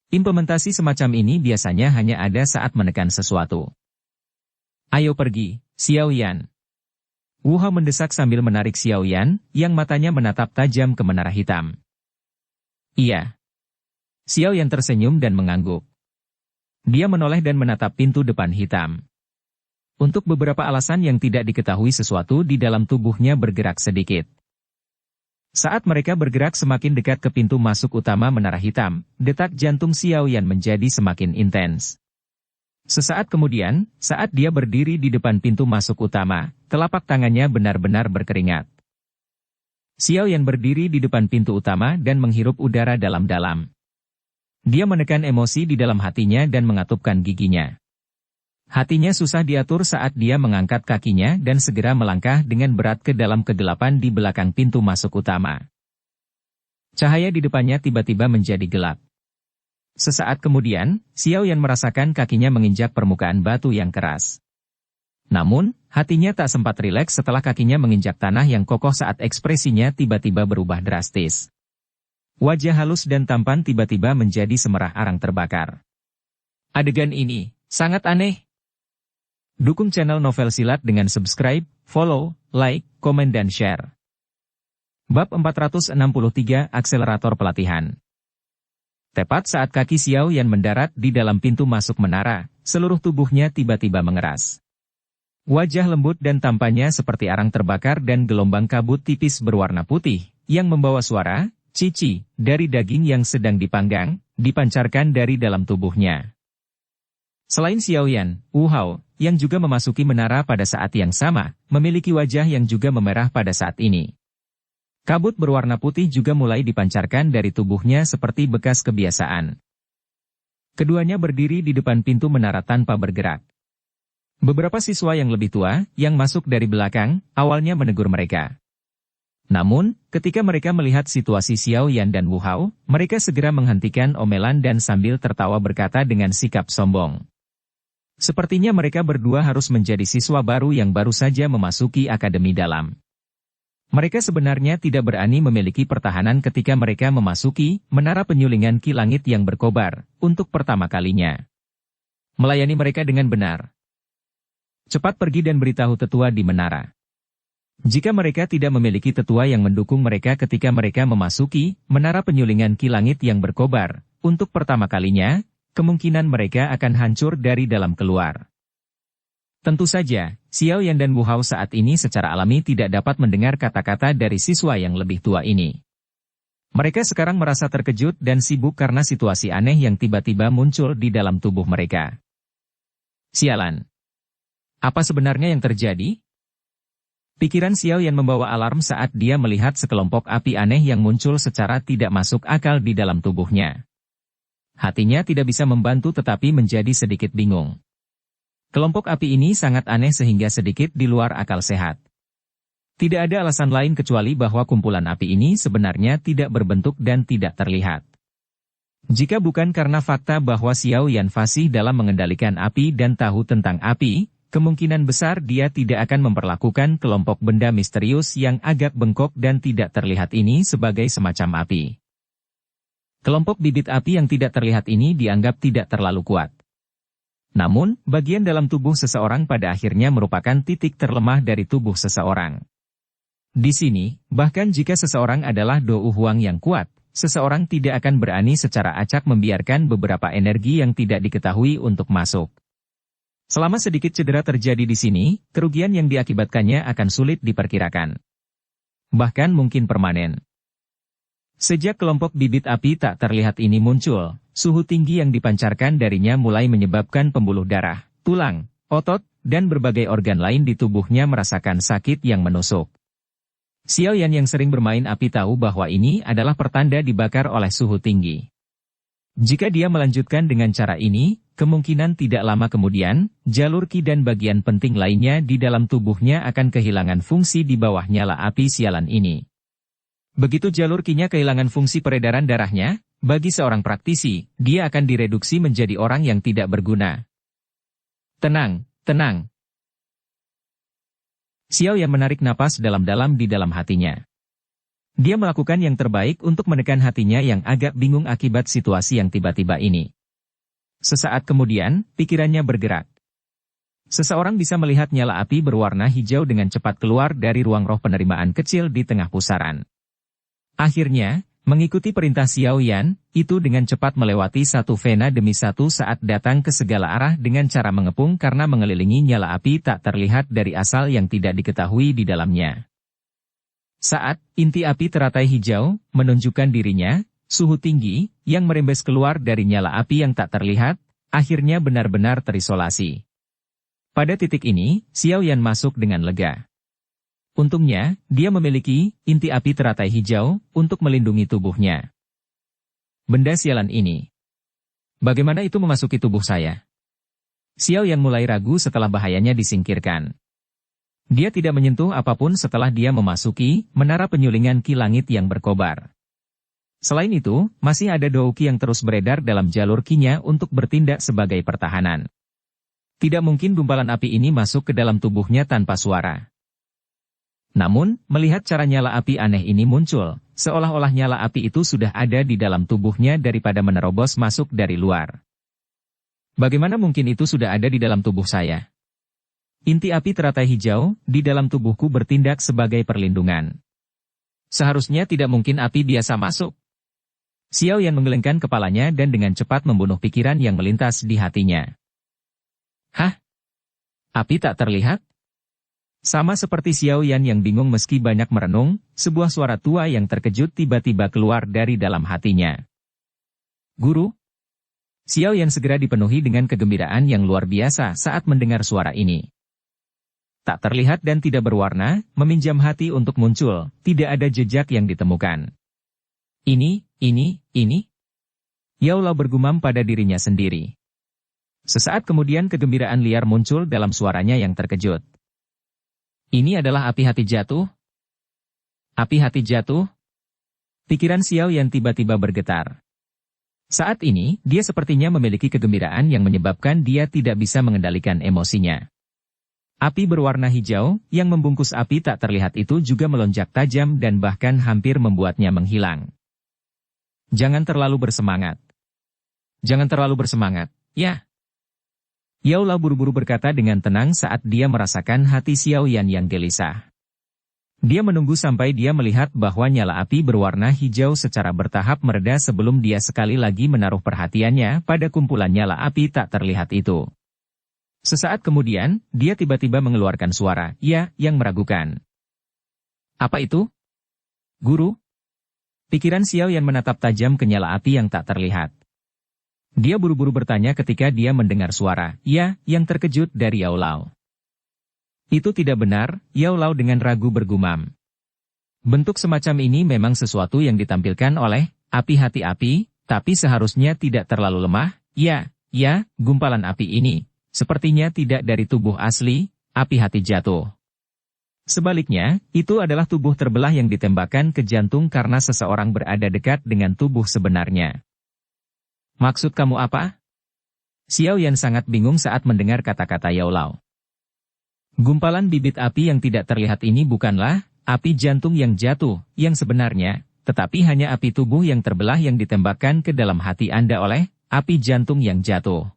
Implementasi semacam ini biasanya hanya ada saat menekan sesuatu. Ayo pergi, Xiao Yan. Wu Hao mendesak sambil menarik Xiao Yan, yang matanya menatap tajam ke menara hitam. Iya. Xiao Yan tersenyum dan mengangguk. Dia menoleh dan menatap pintu depan hitam. Untuk beberapa alasan yang tidak diketahui, sesuatu di dalam tubuhnya bergerak sedikit. Saat mereka bergerak semakin dekat ke pintu masuk utama menara hitam, detak jantung Xiao Yan menjadi semakin intens. Sesaat kemudian, saat dia berdiri di depan pintu masuk utama, telapak tangannya benar-benar berkeringat. Xiao Yan berdiri di depan pintu utama dan menghirup udara dalam-dalam. Dia menekan emosi di dalam hatinya dan mengatupkan giginya. Hatinya susah diatur saat dia mengangkat kakinya dan segera melangkah dengan berat ke dalam kegelapan di belakang pintu masuk utama. Cahaya di depannya tiba-tiba menjadi gelap. Sesaat kemudian, Xiao Yan merasakan kakinya menginjak permukaan batu yang keras. Namun, hatinya tak sempat rileks setelah kakinya menginjak tanah yang kokoh saat ekspresinya tiba-tiba berubah drastis. Wajah halus dan tampan tiba-tiba menjadi semerah arang terbakar. Adegan ini sangat aneh. Dukung channel Novel Silat dengan subscribe, follow, like, komen dan share. Bab 463 Akselerator Pelatihan. Tepat saat kaki Xiao Yan mendarat di dalam pintu masuk menara, seluruh tubuhnya tiba-tiba mengeras. Wajah lembut dan tampannya seperti arang terbakar dan gelombang kabut tipis berwarna putih, yang membawa suara, cici, dari daging yang sedang dipanggang, dipancarkan dari dalam tubuhnya. Selain Xiao Yan, Wu Hao, yang juga memasuki menara pada saat yang sama, memiliki wajah yang juga memerah pada saat ini. Kabut berwarna putih juga mulai dipancarkan dari tubuhnya seperti bekas kebiasaan. Keduanya berdiri di depan pintu menara tanpa bergerak. Beberapa siswa yang lebih tua, yang masuk dari belakang, awalnya menegur mereka. Namun, ketika mereka melihat situasi Xiao Yan dan Wu Hao, mereka segera menghentikan omelan dan sambil tertawa berkata dengan sikap sombong. Sepertinya mereka berdua harus menjadi siswa baru yang baru saja memasuki akademi dalam. Mereka sebenarnya tidak berani memiliki pertahanan ketika mereka memasuki menara penyulingan Ki Langit yang berkobar, untuk pertama kalinya. Melayani mereka dengan benar. Cepat pergi dan beritahu tetua di menara. Jika mereka tidak memiliki tetua yang mendukung mereka ketika mereka memasuki menara penyulingan Ki Langit yang berkobar, untuk pertama kalinya, kemungkinan mereka akan hancur dari dalam keluar. Tentu saja, Xiao Yan dan Wu Hao saat ini secara alami tidak dapat mendengar kata-kata dari siswa yang lebih tua ini. Mereka sekarang merasa terkejut dan sibuk karena situasi aneh yang tiba-tiba muncul di dalam tubuh mereka. Sialan. Apa sebenarnya yang terjadi? Pikiran Xiao Yan membawa alarm saat dia melihat sekelompok api aneh yang muncul secara tidak masuk akal di dalam tubuhnya. Hatinya tidak bisa membantu tetapi menjadi sedikit bingung. Kelompok api ini sangat aneh sehingga sedikit di luar akal sehat. Tidak ada alasan lain kecuali bahwa kumpulan api ini sebenarnya tidak berbentuk dan tidak terlihat. Jika bukan karena fakta bahwa Xiao Yan fasih dalam mengendalikan api dan tahu tentang api, kemungkinan besar dia tidak akan memperlakukan kelompok benda misterius yang agak bengkok dan tidak terlihat ini sebagai semacam api. Kelompok bibit api yang tidak terlihat ini dianggap tidak terlalu kuat. Namun, bagian dalam tubuh seseorang pada akhirnya merupakan titik terlemah dari tubuh seseorang. Di sini, bahkan jika seseorang adalah Dou Huang yang kuat, seseorang tidak akan berani secara acak membiarkan beberapa energi yang tidak diketahui untuk masuk. Selama sedikit cedera terjadi di sini, kerugian yang diakibatkannya akan sulit diperkirakan. Bahkan mungkin permanen. Sejak kelompok bibit api tak terlihat ini muncul, suhu tinggi yang dipancarkan darinya mulai menyebabkan pembuluh darah, tulang, otot, dan berbagai organ lain di tubuhnya merasakan sakit yang menusuk. Xiao Yan yang sering bermain api tahu bahwa ini adalah pertanda dibakar oleh suhu tinggi. Jika dia melanjutkan dengan cara ini, kemungkinan tidak lama kemudian, jalur Qi dan bagian penting lainnya di dalam tubuhnya akan kehilangan fungsi di bawah nyala api sialan ini. Begitu jalur Qi-nya kehilangan fungsi peredaran darahnya, bagi seorang praktisi, dia akan direduksi menjadi orang yang tidak berguna. Tenang, tenang. Xiao Yan menarik napas dalam-dalam di dalam hatinya. Dia melakukan yang terbaik untuk menekan hatinya yang agak bingung akibat situasi yang tiba-tiba ini. Sesaat kemudian, pikirannya bergerak. Seseorang bisa melihat nyala api berwarna hijau dengan cepat keluar dari ruang roh penerimaan kecil di tengah pusaran. Akhirnya, mengikuti perintah Xiao Yan, itu dengan cepat melewati satu vena demi satu saat datang ke segala arah dengan cara mengepung karena mengelilingi nyala api tak terlihat dari asal yang tidak diketahui di dalamnya. Saat inti api teratai hijau menunjukkan dirinya, suhu tinggi yang merembes keluar dari nyala api yang tak terlihat, akhirnya benar-benar terisolasi. Pada titik ini, Xiao Yan masuk dengan lega. Untungnya, dia memiliki inti api teratai hijau untuk melindungi tubuhnya. Benda sialan ini. Bagaimana itu memasuki tubuh saya? Xiao Yan mulai ragu setelah bahayanya disingkirkan. Dia tidak menyentuh apapun setelah dia memasuki menara penyulingan ki langit yang berkobar. Selain itu, masih ada douki yang terus beredar dalam jalur kinya untuk bertindak sebagai pertahanan. Tidak mungkin gumpalan api ini masuk ke dalam tubuhnya tanpa suara. Namun, melihat cara nyala api aneh ini muncul, seolah-olah nyala api itu sudah ada di dalam tubuhnya daripada menerobos masuk dari luar. Bagaimana mungkin itu sudah ada di dalam tubuh saya? Inti api teratai hijau di dalam tubuhku bertindak sebagai perlindungan. Seharusnya tidak mungkin api biasa masuk. Xiao Yan menggelengkan kepalanya dan dengan cepat membunuh pikiran yang melintas di hatinya. Hah? Api tak terlihat? Sama seperti Xiao Yan yang bingung meski banyak merenung, sebuah suara tua yang terkejut tiba-tiba keluar dari dalam hatinya. Guru? Xiao Yan segera dipenuhi dengan kegembiraan yang luar biasa saat mendengar suara ini. Tak terlihat dan tidak berwarna, meminjam hati untuk muncul, tidak ada jejak yang ditemukan. Ini. Yao Lao bergumam pada dirinya sendiri. Sesaat kemudian kegembiraan liar muncul dalam suaranya yang terkejut. Ini adalah api hati jatuh? Api hati jatuh? Pikiran Xiao Yan tiba-tiba bergetar. Saat ini, dia sepertinya memiliki kegembiraan yang menyebabkan dia tidak bisa mengendalikan emosinya. Api berwarna hijau, yang membungkus api tak terlihat itu juga melonjak tajam dan bahkan hampir membuatnya menghilang. Jangan terlalu bersemangat. Jangan terlalu bersemangat, ya. Yao Lao buru-buru berkata dengan tenang saat dia merasakan hati Xiao Yan yang gelisah. Dia menunggu sampai dia melihat bahwa nyala api berwarna hijau secara bertahap mereda sebelum dia sekali lagi menaruh perhatiannya pada kumpulan nyala api tak terlihat itu. Sesaat kemudian, dia tiba-tiba mengeluarkan suara, ya, yang meragukan. Apa itu? Guru? Pikiran Xiao Yan menatap tajam ke nyala api yang tak terlihat. Dia buru-buru bertanya ketika dia mendengar suara, ya, yang terkejut dari Yao Lao. Itu tidak benar, Yao Lao dengan ragu bergumam. Bentuk semacam ini memang sesuatu yang ditampilkan oleh api hati api, tapi seharusnya tidak terlalu lemah, ya, gumpalan api ini. Sepertinya tidak dari tubuh asli, api hati jatuh. Sebaliknya, itu adalah tubuh terbelah yang ditembakkan ke jantung karena seseorang berada dekat dengan tubuh sebenarnya. Maksud kamu apa? Xiao Yan sangat bingung saat mendengar kata-kata Yao Lao. Gumpalan bibit api yang tidak terlihat ini bukanlah api jantung yang jatuh, yang sebenarnya, tetapi hanya api tubuh yang terbelah yang ditembakkan ke dalam hati Anda oleh api jantung yang jatuh.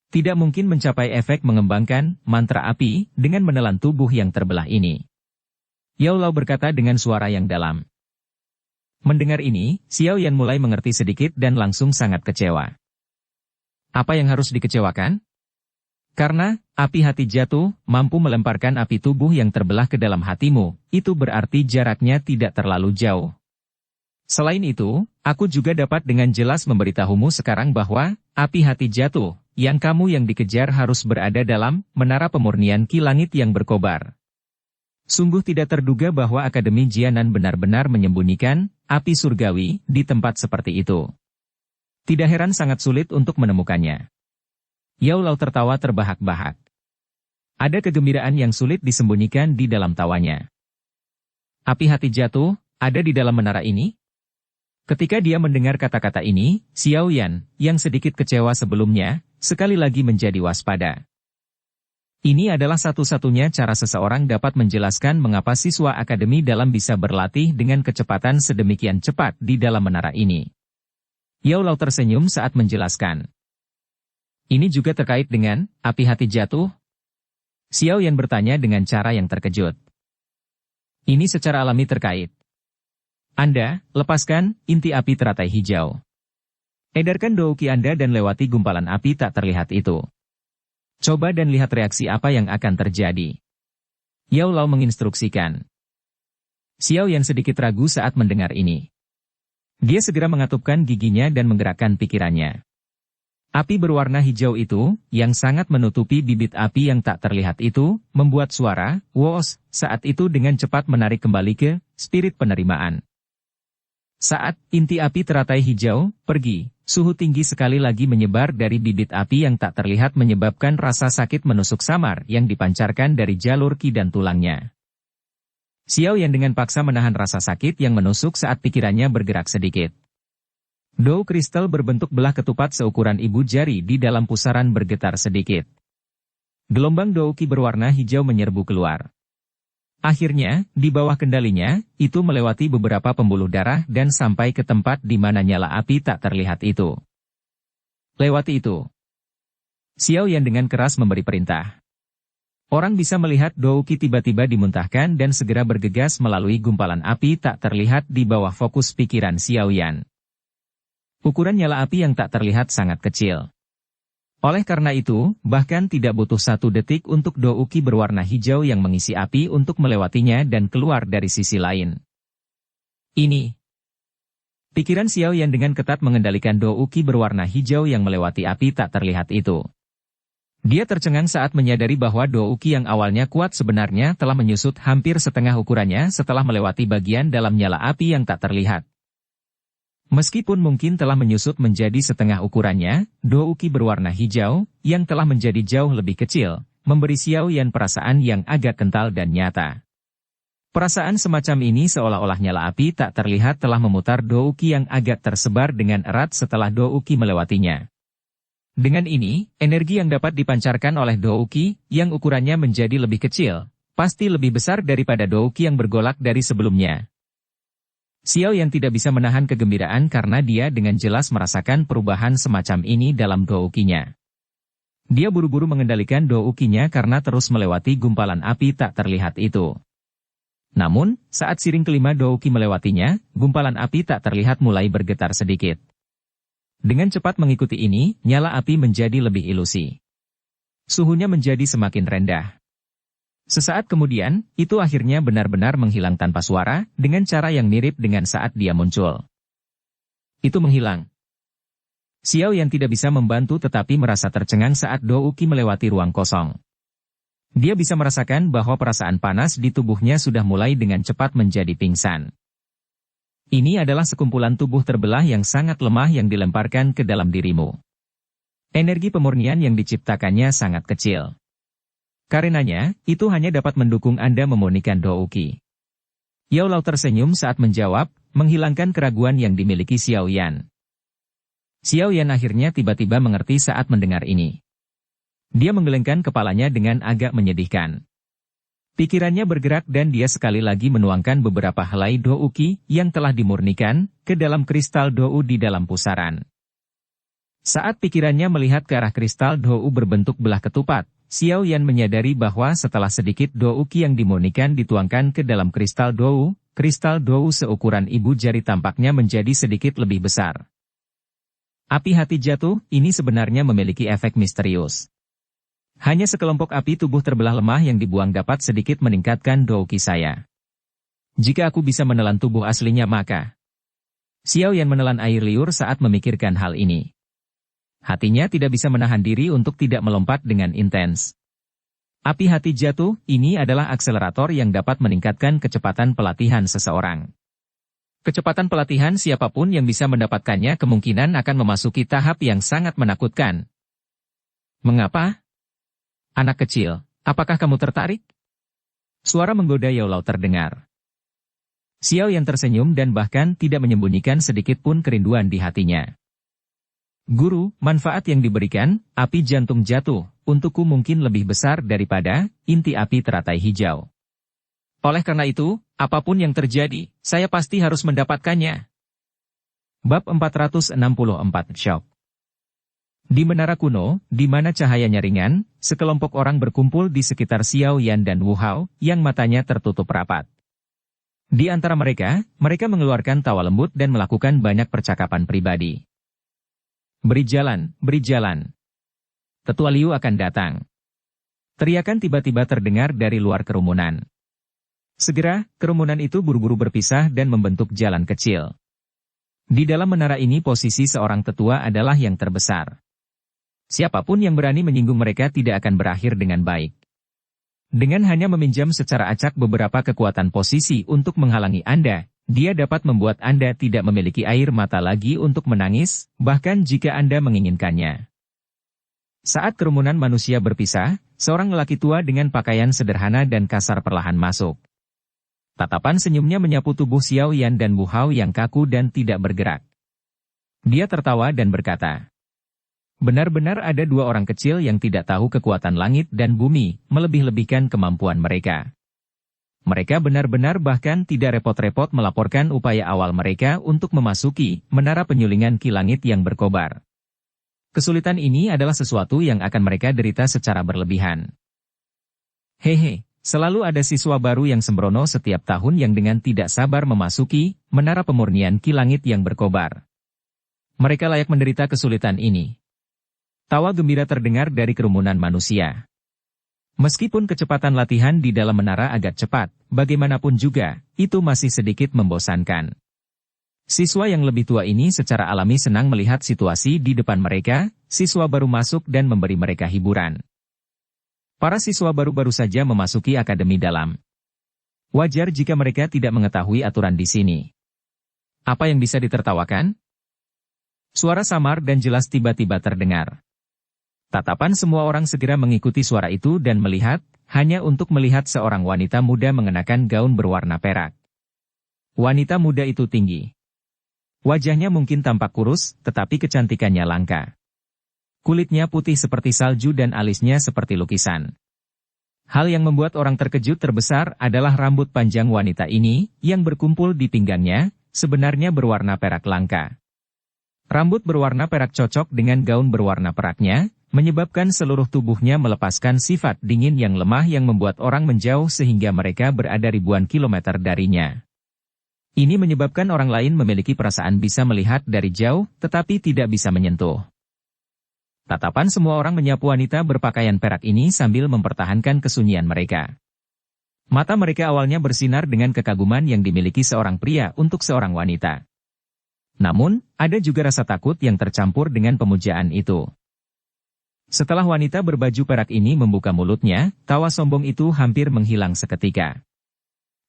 Tidak mungkin mencapai efek mengembangkan mantra api dengan menelan tubuh yang terbelah ini. Yao Lao berkata dengan suara yang dalam. Mendengar ini, Xiao Yan mulai mengerti sedikit dan langsung sangat kecewa. Apa yang harus dikecewakan? Karena api hati jatuh mampu melemparkan api tubuh yang terbelah ke dalam hatimu, itu berarti jaraknya tidak terlalu jauh. Selain itu, aku juga dapat dengan jelas memberitahumu sekarang bahwa api hati jatuh, yang dikejar harus berada dalam menara pemurnian ki langit yang berkobar. Sungguh tidak terduga bahwa Akademi Jianan benar-benar menyembunyikan api surgawi di tempat seperti itu. Tidak heran sangat sulit untuk menemukannya. Yao Lao tertawa terbahak-bahak. Ada kegembiraan yang sulit disembunyikan di dalam tawanya. Api hati jatuh, ada di dalam menara ini? Ketika dia mendengar kata-kata ini, Xiao Yan, yang sedikit kecewa sebelumnya, sekali lagi menjadi waspada. Ini adalah satu-satunya cara seseorang dapat menjelaskan mengapa siswa akademi dalam bisa berlatih dengan kecepatan sedemikian cepat di dalam menara ini. Yao Lao tersenyum saat menjelaskan. Ini juga terkait dengan api hati jatuh? Xiao Yan bertanya dengan cara yang terkejut. Ini secara alami terkait. Anda, lepaskan inti api teratai hijau. Edarkan douki Anda dan lewati gumpalan api tak terlihat itu. Coba dan lihat reaksi apa yang akan terjadi. Yao Lao menginstruksikan. Xiao Yan sedikit ragu saat mendengar ini. Dia segera mengatupkan giginya dan menggerakkan pikirannya. Api berwarna hijau itu, yang sangat menutupi bibit api yang tak terlihat itu, membuat suara, "woos," saat itu dengan cepat menarik kembali ke spirit penerimaan. Saat inti api teratai hijau pergi, suhu tinggi sekali lagi menyebar dari bibit api yang tak terlihat menyebabkan rasa sakit menusuk samar yang dipancarkan dari jalur ki dan tulangnya. Xiao Yan dengan paksa menahan rasa sakit yang menusuk saat pikirannya bergerak sedikit. Dou kristal berbentuk belah ketupat seukuran ibu jari di dalam pusaran bergetar sedikit. Gelombang dou ki berwarna hijau menyerbu keluar. Akhirnya, di bawah kendalinya, itu melewati beberapa pembuluh darah dan sampai ke tempat di mana nyala api tak terlihat itu. Lewati itu. Xiao Yan dengan keras memberi perintah. Orang bisa melihat dou ki tiba-tiba dimuntahkan dan segera bergegas melalui gumpalan api tak terlihat di bawah fokus pikiran Xiao Yan. Ukuran nyala api yang tak terlihat sangat kecil. Oleh karena itu, bahkan tidak butuh 1 detik untuk dou ki berwarna hijau yang mengisi api untuk melewatinya dan keluar dari sisi lain. Ini. Pikiran Xiao Yan dengan ketat mengendalikan dou ki berwarna hijau yang melewati api tak terlihat itu. Dia tercengang saat menyadari bahwa dou ki yang awalnya kuat sebenarnya telah menyusut hampir setengah ukurannya setelah melewati bagian dalam nyala api yang tak terlihat. Meskipun mungkin telah menyusut menjadi setengah ukurannya, dou ki berwarna hijau, yang telah menjadi jauh lebih kecil, memberi Xiao Yan perasaan yang agak kental dan nyata. Perasaan semacam ini seolah-olah nyala api tak terlihat telah memutar dou ki yang agak tersebar dengan erat setelah dou ki melewatinya. Dengan ini, energi yang dapat dipancarkan oleh dou ki, yang ukurannya menjadi lebih kecil, pasti lebih besar daripada dou ki yang bergolak dari sebelumnya. Xiao Yan tidak bisa menahan kegembiraan karena dia dengan jelas merasakan perubahan semacam ini dalam dou ki-nya. Dia buru-buru mengendalikan dou ki-nya karena terus melewati gumpalan api tak terlihat itu. Namun, saat siring kelima dou ki melewatinya, gumpalan api tak terlihat mulai bergetar sedikit. Dengan cepat mengikuti ini, nyala api menjadi lebih ilusi. Suhunya menjadi semakin rendah. Sesaat kemudian, itu akhirnya benar-benar menghilang tanpa suara, dengan cara yang mirip dengan saat dia muncul. Itu menghilang. Xiao Yan tidak bisa membantu tetapi merasa tercengang saat dou ki melewati ruang kosong. Dia bisa merasakan bahwa perasaan panas di tubuhnya sudah mulai dengan cepat menjadi pingsan. Ini adalah sekumpulan tubuh terbelah yang sangat lemah yang dilemparkan ke dalam dirimu. Energi pemurnian yang diciptakannya sangat kecil. Karenanya, itu hanya dapat mendukung Anda memurnikan dou ki. Yao Lao tersenyum saat menjawab, menghilangkan keraguan yang dimiliki Xiao Yan. Xiao Yan akhirnya tiba-tiba mengerti saat mendengar ini. Dia menggelengkan kepalanya dengan agak menyedihkan. Pikirannya bergerak dan dia sekali lagi menuangkan beberapa helai dou ki yang telah dimurnikan ke dalam kristal dou di dalam pusaran. Saat pikirannya melihat ke arah kristal dou berbentuk belah ketupat, Xiao Yan menyadari bahwa setelah sedikit dou ki yang dimurnikan dituangkan ke dalam kristal dou seukuran ibu jari tampaknya menjadi sedikit lebih besar. Api hati jatuh, ini sebenarnya memiliki efek misterius. Hanya sekelompok api tubuh terbelah lemah yang dibuang dapat sedikit meningkatkan dou ki saya. Jika aku bisa menelan tubuh aslinya maka... Xiao Yan menelan air liur saat memikirkan hal ini. Hatinya tidak bisa menahan diri untuk tidak melompat dengan intens. Api hati jatuh, ini adalah akselerator yang dapat meningkatkan kecepatan pelatihan seseorang. Kecepatan pelatihan siapapun yang bisa mendapatkannya kemungkinan akan memasuki tahap yang sangat menakutkan. Mengapa? Anak kecil, apakah kamu tertarik? Suara menggoda Yao Lao terdengar. Xiao Yan tersenyum dan bahkan tidak menyembunyikan sedikit pun kerinduan di hatinya. Guru, manfaat yang diberikan, api jantung jatuh, untukku mungkin lebih besar daripada inti api teratai hijau. Oleh karena itu, apapun yang terjadi, saya pasti harus mendapatkannya. Bab 464 Shock. Di menara kuno, di mana cahayanya ringan, sekelompok orang berkumpul di sekitar Xiao Yan dan Wu Hao, yang matanya tertutup rapat. Di antara mereka, mereka mengeluarkan tawa lembut dan melakukan banyak percakapan pribadi. Beri jalan, beri jalan. Tetua Liu akan datang. Teriakan tiba-tiba terdengar dari luar kerumunan. Segera, kerumunan itu buru-buru berpisah dan membentuk jalan kecil. Di dalam menara ini posisi seorang tetua adalah yang terbesar. Siapapun yang berani menyinggung mereka tidak akan berakhir dengan baik. Dengan hanya meminjam secara acak beberapa kekuatan posisi untuk menghalangi Anda, dia dapat membuat Anda tidak memiliki air mata lagi untuk menangis, bahkan jika Anda menginginkannya. Saat kerumunan manusia berpisah, seorang lelaki tua dengan pakaian sederhana dan kasar perlahan masuk. Tatapan senyumnya menyapu tubuh Xiao Yan dan Wu Hao yang kaku dan tidak bergerak. Dia tertawa dan berkata, benar-benar ada dua orang kecil yang tidak tahu kekuatan langit dan bumi, melebih-lebihkan kemampuan mereka. Mereka benar-benar bahkan tidak repot-repot melaporkan upaya awal mereka untuk memasuki menara penyulingan Ki Langit yang berkobar. Kesulitan ini adalah sesuatu yang akan mereka derita secara berlebihan. Hehe, selalu ada siswa baru yang sembrono setiap tahun yang dengan tidak sabar memasuki menara pemurnian Ki Langit yang berkobar. Mereka layak menderita kesulitan ini. Tawa gembira terdengar dari kerumunan manusia. Meskipun kecepatan latihan di dalam menara agak cepat, bagaimanapun juga, itu masih sedikit membosankan. Siswa yang lebih tua ini secara alami senang melihat situasi di depan mereka, siswa baru masuk dan memberi mereka hiburan. Para siswa baru saja memasuki akademi dalam. Wajar jika mereka tidak mengetahui aturan di sini. Apa yang bisa ditertawakan? Suara samar dan jelas tiba-tiba terdengar. Tatapan semua orang segera mengikuti suara itu dan melihat, hanya untuk melihat seorang wanita muda mengenakan gaun berwarna perak. Wanita muda itu tinggi. Wajahnya mungkin tampak kurus, tetapi kecantikannya langka. Kulitnya putih seperti salju dan alisnya seperti lukisan. Hal yang membuat orang terkejut terbesar adalah rambut panjang wanita ini, yang berkumpul di pinggangnya, sebenarnya berwarna perak langka. Rambut berwarna perak cocok dengan gaun berwarna peraknya, menyebabkan seluruh tubuhnya melepaskan sifat dingin yang lemah yang membuat orang menjauh sehingga mereka berada ribuan kilometer darinya. Ini menyebabkan orang lain memiliki perasaan bisa melihat dari jauh, tetapi tidak bisa menyentuh. Tatapan semua orang menyapu wanita berpakaian perak ini sambil mempertahankan kesunyian mereka. Mata mereka awalnya bersinar dengan kekaguman yang dimiliki seorang pria untuk seorang wanita. Namun, ada juga rasa takut yang tercampur dengan pemujaan itu. Setelah wanita berbaju perak ini membuka mulutnya, tawa sombong itu hampir menghilang seketika.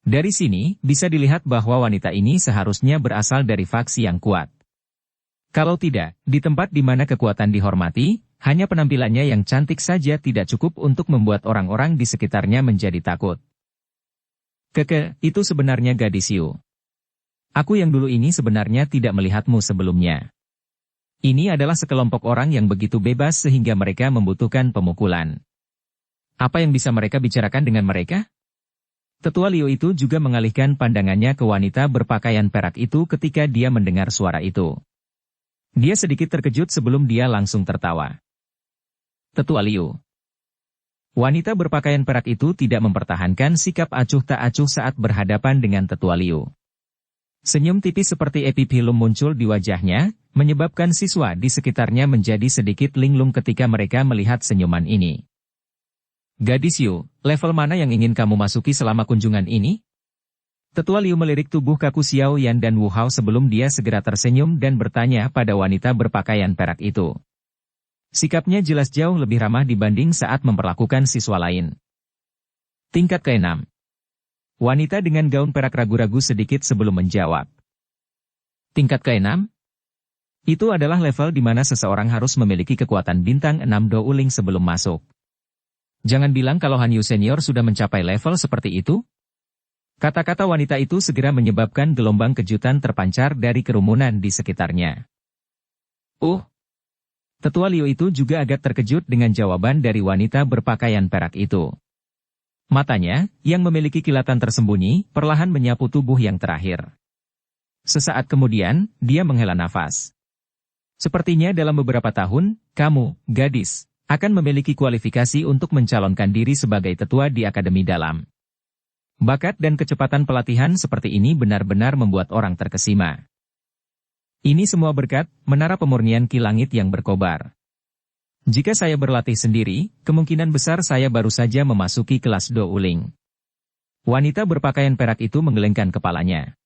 Dari sini, bisa dilihat bahwa wanita ini seharusnya berasal dari faksi yang kuat. Kalau tidak, di tempat di mana kekuatan dihormati, hanya penampilannya yang cantik saja tidak cukup untuk membuat orang-orang di sekitarnya menjadi takut. Itu sebenarnya gadis Yu. Aku yang dulu ini sebenarnya tidak melihatmu sebelumnya. Ini adalah sekelompok orang yang begitu bebas sehingga mereka membutuhkan pemukulan. Apa yang bisa mereka bicarakan dengan mereka? Tetua Liu itu juga mengalihkan pandangannya ke wanita berpakaian perak itu ketika dia mendengar suara itu. Dia sedikit terkejut sebelum dia langsung tertawa. Tetua Liu. Wanita berpakaian perak itu tidak mempertahankan sikap acuh tak acuh saat berhadapan dengan Tetua Liu. Senyum tipis seperti epipilum muncul di wajahnya, menyebabkan siswa di sekitarnya menjadi sedikit linglung ketika mereka melihat senyuman ini. Gadis Yu, level mana yang ingin kamu masuki selama kunjungan ini? Tetua Liu melirik tubuh kaku Xiao Yan dan Wu Hao sebelum dia segera tersenyum dan bertanya pada wanita berpakaian perak itu. Sikapnya jelas jauh lebih ramah dibanding saat memperlakukan siswa lain. Tingkat ke-6. Wanita dengan gaun perak ragu-ragu sedikit sebelum menjawab. Tingkat ke-6? Itu adalah level di mana seseorang harus memiliki kekuatan bintang 6 Douling sebelum masuk. Jangan bilang kalau Han Yu Senior sudah mencapai level seperti itu? Kata-kata wanita itu segera menyebabkan gelombang kejutan terpancar dari kerumunan di sekitarnya. Tetua Liu itu juga agak terkejut dengan jawaban dari wanita berpakaian perak itu. Matanya, yang memiliki kilatan tersembunyi, perlahan menyapu tubuh yang terakhir. Sesaat kemudian, dia menghela nafas. Sepertinya dalam beberapa tahun, kamu, gadis, akan memiliki kualifikasi untuk mencalonkan diri sebagai tetua di Akademi Dalam. Bakat dan kecepatan pelatihan seperti ini benar-benar membuat orang terkesima. Ini semua berkat menara pemurnian Ki Langit yang berkobar. Jika saya berlatih sendiri, kemungkinan besar saya baru saja memasuki kelas Do Uling. Wanita berpakaian perak itu menggelengkan kepalanya.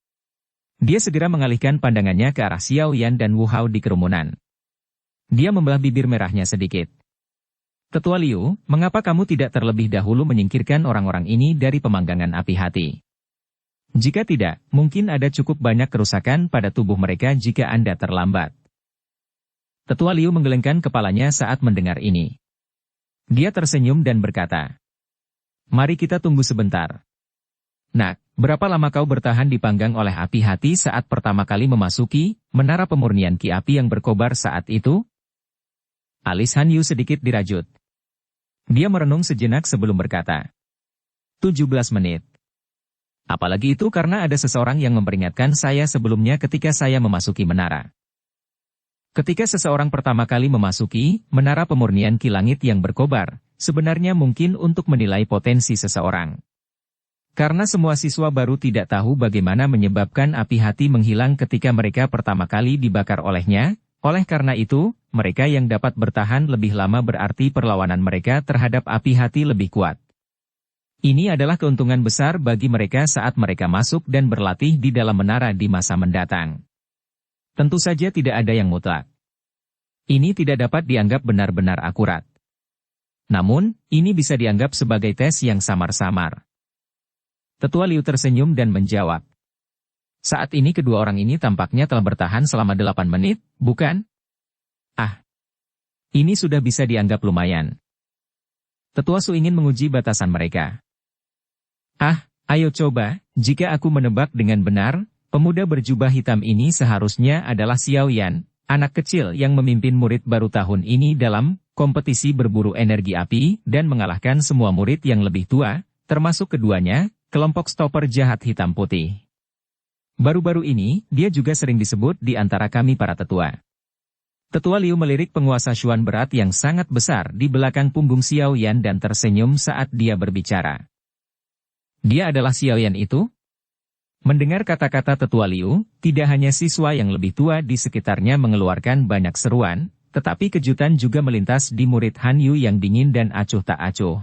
Dia segera mengalihkan pandangannya ke arah Xiao Yan dan Wu Hao di kerumunan. Dia membelah bibir merahnya sedikit. Tetua Liu, mengapa kamu tidak terlebih dahulu menyingkirkan orang-orang ini dari pemanggangan api hati? Jika tidak, mungkin ada cukup banyak kerusakan pada tubuh mereka jika Anda terlambat. Tetua Liu menggelengkan kepalanya saat mendengar ini. Dia tersenyum dan berkata, "Mari kita tunggu sebentar. Nak, berapa lama kau bertahan dipanggang oleh api hati saat pertama kali memasuki menara pemurnian ki api yang berkobar saat itu?" Alis Han Yu sedikit dirajut. Dia merenung sejenak sebelum berkata, 17 menit. Apalagi itu karena ada seseorang yang memperingatkan saya sebelumnya ketika saya memasuki menara. Ketika seseorang pertama kali memasuki menara pemurnian ki langit yang berkobar, sebenarnya mungkin untuk menilai potensi seseorang. Karena semua siswa baru tidak tahu bagaimana menyebabkan api hati menghilang ketika mereka pertama kali dibakar olehnya, oleh karena itu, mereka yang dapat bertahan lebih lama berarti perlawanan mereka terhadap api hati lebih kuat. Ini adalah keuntungan besar bagi mereka saat mereka masuk dan berlatih di dalam menara di masa mendatang. Tentu saja tidak ada yang mutlak. Ini tidak dapat dianggap benar-benar akurat. Namun, ini bisa dianggap sebagai tes yang samar-samar. Tetua Liu tersenyum dan menjawab. Saat ini kedua orang ini tampaknya telah bertahan selama 8 menit, bukan? Ah, ini sudah bisa dianggap lumayan. Tetua Su ingin menguji batasan mereka. Ah, ayo coba, jika aku menebak dengan benar, pemuda berjubah hitam ini seharusnya adalah Xiao Yan, anak kecil yang memimpin murid baru tahun ini dalam kompetisi berburu energi api dan mengalahkan semua murid yang lebih tua, termasuk keduanya, kelompok stopper jahat hitam putih. Baru-baru ini, dia juga sering disebut di antara kami para tetua. Tetua Liu melirik penguasa Xuan berat yang sangat besar di belakang punggung Xiao Yan dan tersenyum saat dia berbicara. Dia adalah Xiao Yan itu? Mendengar kata-kata Tetua Liu, tidak hanya siswa yang lebih tua di sekitarnya mengeluarkan banyak seruan, tetapi kejutan juga melintas di murid Han Yu yang dingin dan acuh tak acuh.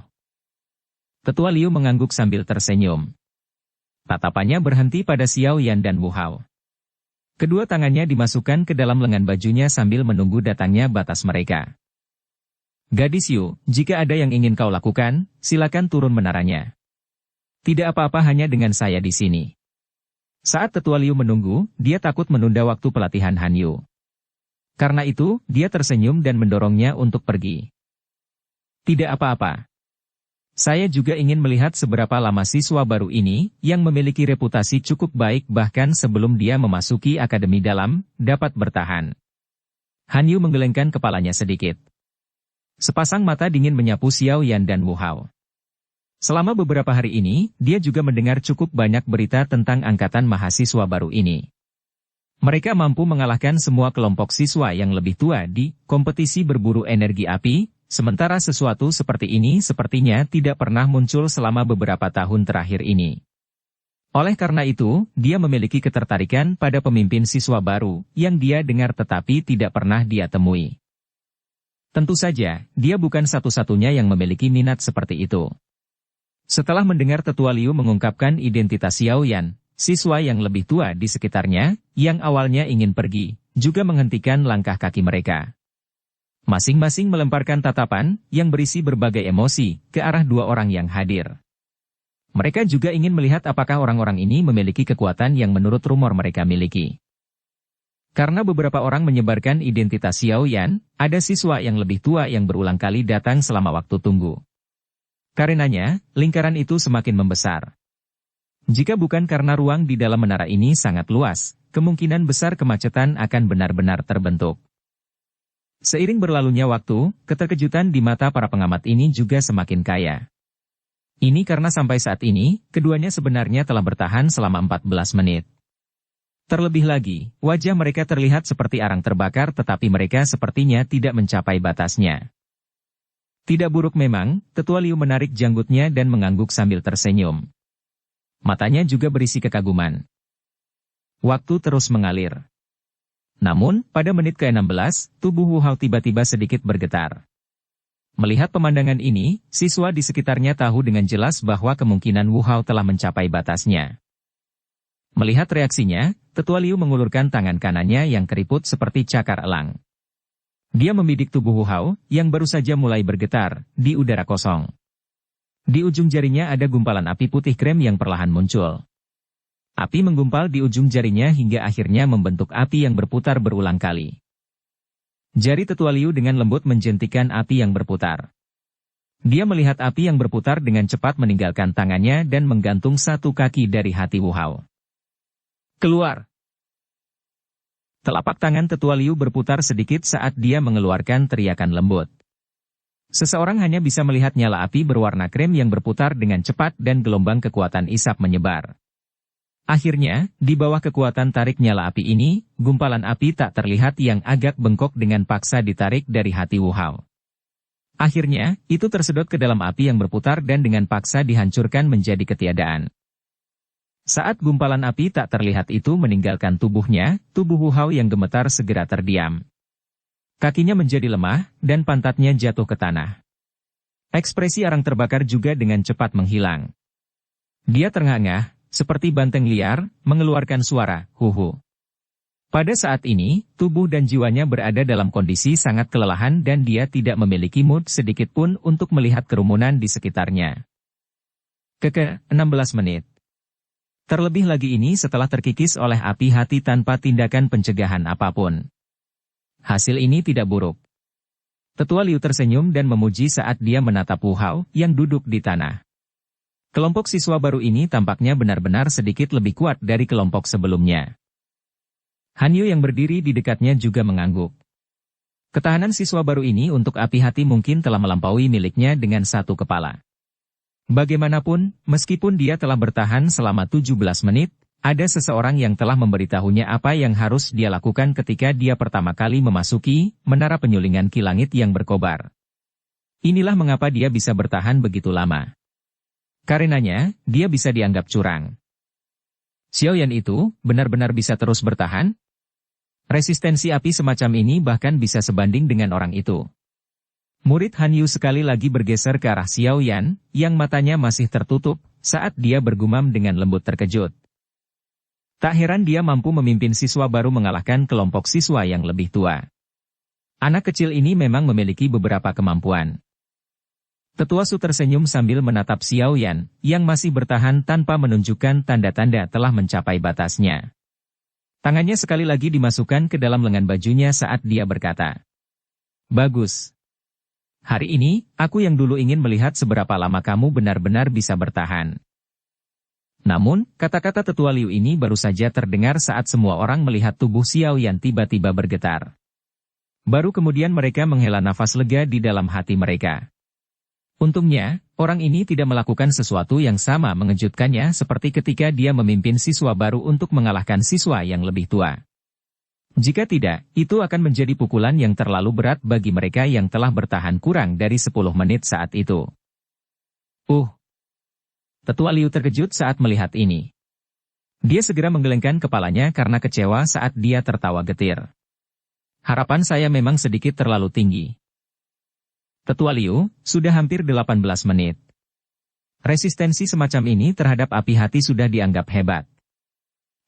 Tetua Liu mengangguk sambil tersenyum. Tatapannya berhenti pada Xiao Yan dan Wu Hao. Kedua tangannya dimasukkan ke dalam lengan bajunya sambil menunggu datangnya batas mereka. Gadis Yu, jika ada yang ingin kau lakukan, silakan turun menaranya. Tidak apa-apa hanya dengan saya di sini. Saat Tetua Liu menunggu, dia takut menunda waktu pelatihan Han Yu. Karena itu, dia tersenyum dan mendorongnya untuk pergi. Tidak apa-apa. Saya juga ingin melihat seberapa lama siswa baru ini, yang memiliki reputasi cukup baik bahkan sebelum dia memasuki Akademi Dalam, dapat bertahan. Han Yu menggelengkan kepalanya sedikit. Sepasang mata dingin menyapu Xiao Yan dan Wu Hao. Selama beberapa hari ini, dia juga mendengar cukup banyak berita tentang angkatan mahasiswa baru ini. Mereka mampu mengalahkan semua kelompok siswa yang lebih tua di kompetisi berburu energi api, sementara sesuatu seperti ini sepertinya tidak pernah muncul selama beberapa tahun terakhir ini. Oleh karena itu, dia memiliki ketertarikan pada pemimpin siswa baru, yang dia dengar tetapi tidak pernah dia temui. Tentu saja, dia bukan satu-satunya yang memiliki minat seperti itu. Setelah mendengar Tetua Liu mengungkapkan identitas Xiao Yan, siswa yang lebih tua di sekitarnya, yang awalnya ingin pergi, juga menghentikan langkah kaki mereka. Masing-masing melemparkan tatapan, yang berisi berbagai emosi, ke arah dua orang yang hadir. Mereka juga ingin melihat apakah orang-orang ini memiliki kekuatan yang menurut rumor mereka miliki. Karena beberapa orang menyebarkan identitas Xiao Yan, ada siswa yang lebih tua yang berulang kali datang selama waktu tunggu. Karenanya, lingkaran itu semakin membesar. Jika bukan karena ruang di dalam menara ini sangat luas, kemungkinan besar kemacetan akan benar-benar terbentuk. Seiring berlalunya waktu, keterkejutan di mata para pengamat ini juga semakin kaya. Ini karena sampai saat ini, keduanya sebenarnya telah bertahan selama 14 menit. Terlebih lagi, wajah mereka terlihat seperti arang terbakar tetapi mereka sepertinya tidak mencapai batasnya. Tidak buruk memang, Tetua Liu menarik janggutnya dan mengangguk sambil tersenyum. Matanya juga berisi kekaguman. Waktu terus mengalir. Namun, pada menit ke-16, tubuh Wu Hao tiba-tiba sedikit bergetar. Melihat pemandangan ini, siswa di sekitarnya tahu dengan jelas bahwa kemungkinan Wu Hao telah mencapai batasnya. Melihat reaksinya, Tetua Liu mengulurkan tangan kanannya yang keriput seperti cakar elang. Dia membidik tubuh Wu Hao, yang baru saja mulai bergetar, di udara kosong. Di ujung jarinya ada gumpalan api putih krem yang perlahan muncul. Api menggumpal di ujung jarinya hingga akhirnya membentuk api yang berputar berulang kali. Jari Tetua Liu dengan lembut menjentikan api yang berputar. Dia melihat api yang berputar dengan cepat meninggalkan tangannya dan menggantung satu kaki dari hati Wu Hao. Keluar! Telapak tangan Tetua Liu berputar sedikit saat dia mengeluarkan teriakan lembut. Seseorang hanya bisa melihat nyala api berwarna krem yang berputar dengan cepat dan gelombang kekuatan isap menyebar. Akhirnya, di bawah kekuatan tarik nyala api ini, gumpalan api tak terlihat yang agak bengkok dengan paksa ditarik dari hati Wu Hao. Akhirnya, itu tersedot ke dalam api yang berputar dan dengan paksa dihancurkan menjadi ketiadaan. Saat gumpalan api tak terlihat itu meninggalkan tubuhnya, tubuh Wu Hao yang gemetar segera terdiam. Kakinya menjadi lemah, dan pantatnya jatuh ke tanah. Ekspresi arang terbakar juga dengan cepat menghilang. Dia ternganga, seperti banteng liar, mengeluarkan suara, huhu. Pada saat ini, tubuh dan jiwanya berada dalam kondisi sangat kelelahan dan dia tidak memiliki mood sedikitpun untuk melihat kerumunan di sekitarnya. 16 menit. Terlebih lagi ini setelah terkikis oleh api hati tanpa tindakan pencegahan apapun. Hasil ini tidak buruk. Tetua Liu tersenyum dan memuji saat dia menatap Wu Hao yang duduk di tanah. Kelompok siswa baru ini tampaknya benar-benar sedikit lebih kuat dari kelompok sebelumnya. Han Yu yang berdiri di dekatnya juga mengangguk. Ketahanan siswa baru ini untuk api hati mungkin telah melampaui miliknya dengan satu kepala. Bagaimanapun, meskipun dia telah bertahan selama 17 menit, ada seseorang yang telah memberitahunya apa yang harus dia lakukan ketika dia pertama kali memasuki menara penyulingan ki langit yang berkobar. Inilah mengapa dia bisa bertahan begitu lama. Karenanya, dia bisa dianggap curang. Xiao Yan itu benar-benar bisa terus bertahan? Resistensi api semacam ini bahkan bisa sebanding dengan orang itu. Murid Han Yu sekali lagi bergeser ke arah Xiao Yan, yang matanya masih tertutup, saat dia bergumam dengan lembut terkejut. Tak heran dia mampu memimpin siswa baru mengalahkan kelompok siswa yang lebih tua. Anak kecil ini memang memiliki beberapa kemampuan. Tetua Su tersenyum sambil menatap Xiao Yan, yang masih bertahan tanpa menunjukkan tanda-tanda telah mencapai batasnya. Tangannya sekali lagi dimasukkan ke dalam lengan bajunya saat dia berkata, "Bagus. Hari ini, aku yang dulu ingin melihat seberapa lama kamu benar-benar bisa bertahan." Namun, kata-kata Tetua Liu ini baru saja terdengar saat semua orang melihat tubuh Xiao Yan tiba-tiba bergetar. Baru kemudian mereka menghela nafas lega di dalam hati mereka. Untungnya, orang ini tidak melakukan sesuatu yang sama mengejutkannya seperti ketika dia memimpin siswa baru untuk mengalahkan siswa yang lebih tua. Jika tidak, itu akan menjadi pukulan yang terlalu berat bagi mereka yang telah bertahan kurang dari 10 menit saat itu. Tetua Liu terkejut saat melihat ini. Dia segera menggelengkan kepalanya karena kecewa saat dia tertawa getir. Harapan saya memang sedikit terlalu tinggi. Tetua Liu, sudah hampir 18 menit. Resistensi semacam ini terhadap api hati sudah dianggap hebat.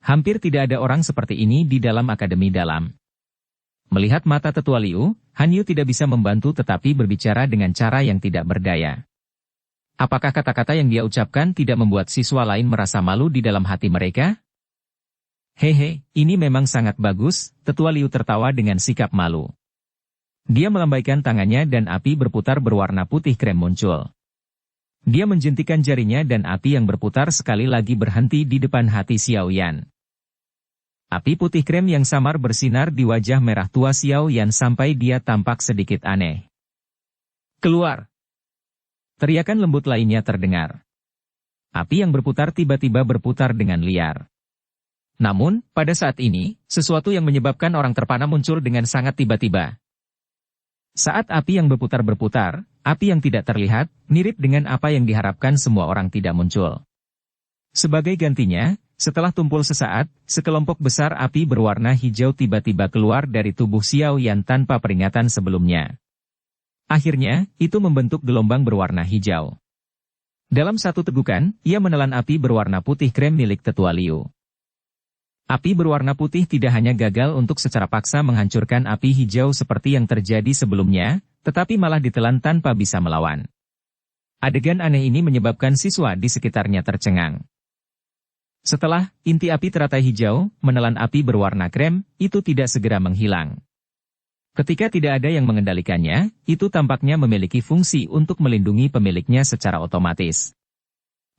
Hampir tidak ada orang seperti ini di dalam akademi dalam. Melihat mata Tetua Liu, Han Yu tidak bisa membantu tetapi berbicara dengan cara yang tidak berdaya. Apakah kata-kata yang dia ucapkan tidak membuat siswa lain merasa malu di dalam hati mereka? Hehe, ini memang sangat bagus, Tetua Liu tertawa dengan sikap malu. Dia melambaikan tangannya dan api berputar berwarna putih krem muncul. Dia menjentikan jarinya dan api yang berputar sekali lagi berhenti di depan hati Xiao Yan. Api putih krem yang samar bersinar di wajah merah tua Xiao Yan sampai dia tampak sedikit aneh. Keluar! Teriakan lembut lainnya terdengar. Api yang berputar tiba-tiba berputar dengan liar. Namun, pada saat ini, sesuatu yang menyebabkan orang terpana muncul dengan sangat tiba-tiba. Saat api yang berputar-berputar, api yang tidak terlihat, mirip dengan apa yang diharapkan semua orang tidak muncul. Sebagai gantinya, setelah tumpul sesaat, sekelompok besar api berwarna hijau tiba-tiba keluar dari tubuh Xiao Yan tanpa peringatan sebelumnya. Akhirnya, itu membentuk gelombang berwarna hijau. Dalam satu tegukan, ia menelan api berwarna putih krem milik Tetua Liu. Api berwarna putih tidak hanya gagal untuk secara paksa menghancurkan api hijau seperti yang terjadi sebelumnya, tetapi malah ditelan tanpa bisa melawan. Adegan aneh ini menyebabkan siswa di sekitarnya tercengang. Setelah inti api teratai hijau menelan api berwarna krem, itu tidak segera menghilang. Ketika tidak ada yang mengendalikannya, itu tampaknya memiliki fungsi untuk melindungi pemiliknya secara otomatis.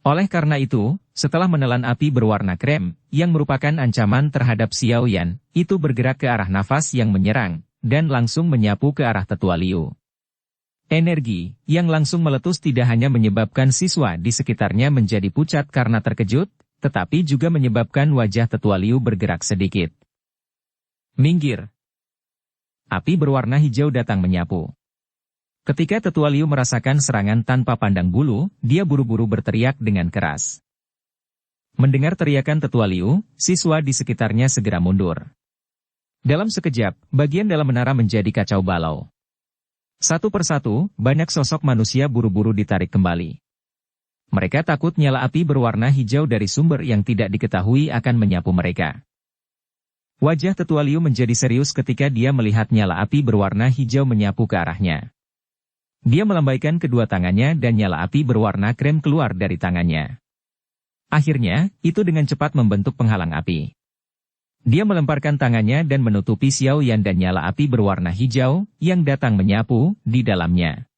Oleh karena itu, setelah menelan api berwarna krem, yang merupakan ancaman terhadap Xiao Yan, itu bergerak ke arah nafas yang menyerang, dan langsung menyapu ke arah Tetua Liu. Energi yang langsung meletus tidak hanya menyebabkan siswa di sekitarnya menjadi pucat karena terkejut, tetapi juga menyebabkan wajah Tetua Liu bergerak sedikit. Minggir! Api berwarna hijau datang menyapu. Ketika Tetua Liu merasakan serangan tanpa pandang bulu, dia buru-buru berteriak dengan keras. Mendengar teriakan Tetua Liu, siswa di sekitarnya segera mundur. Dalam sekejap, bagian dalam menara menjadi kacau balau. Satu persatu, banyak sosok manusia buru-buru ditarik kembali. Mereka takut nyala api berwarna hijau dari sumber yang tidak diketahui akan menyapu mereka. Wajah Tetua Liu menjadi serius ketika dia melihat nyala api berwarna hijau menyapu ke arahnya. Dia melambaikan kedua tangannya dan nyala api berwarna krem keluar dari tangannya. Akhirnya, itu dengan cepat membentuk penghalang api. Dia melemparkan tangannya dan menutupi Xiao Yan dan nyala api berwarna hijau, yang datang menyapu, di dalamnya.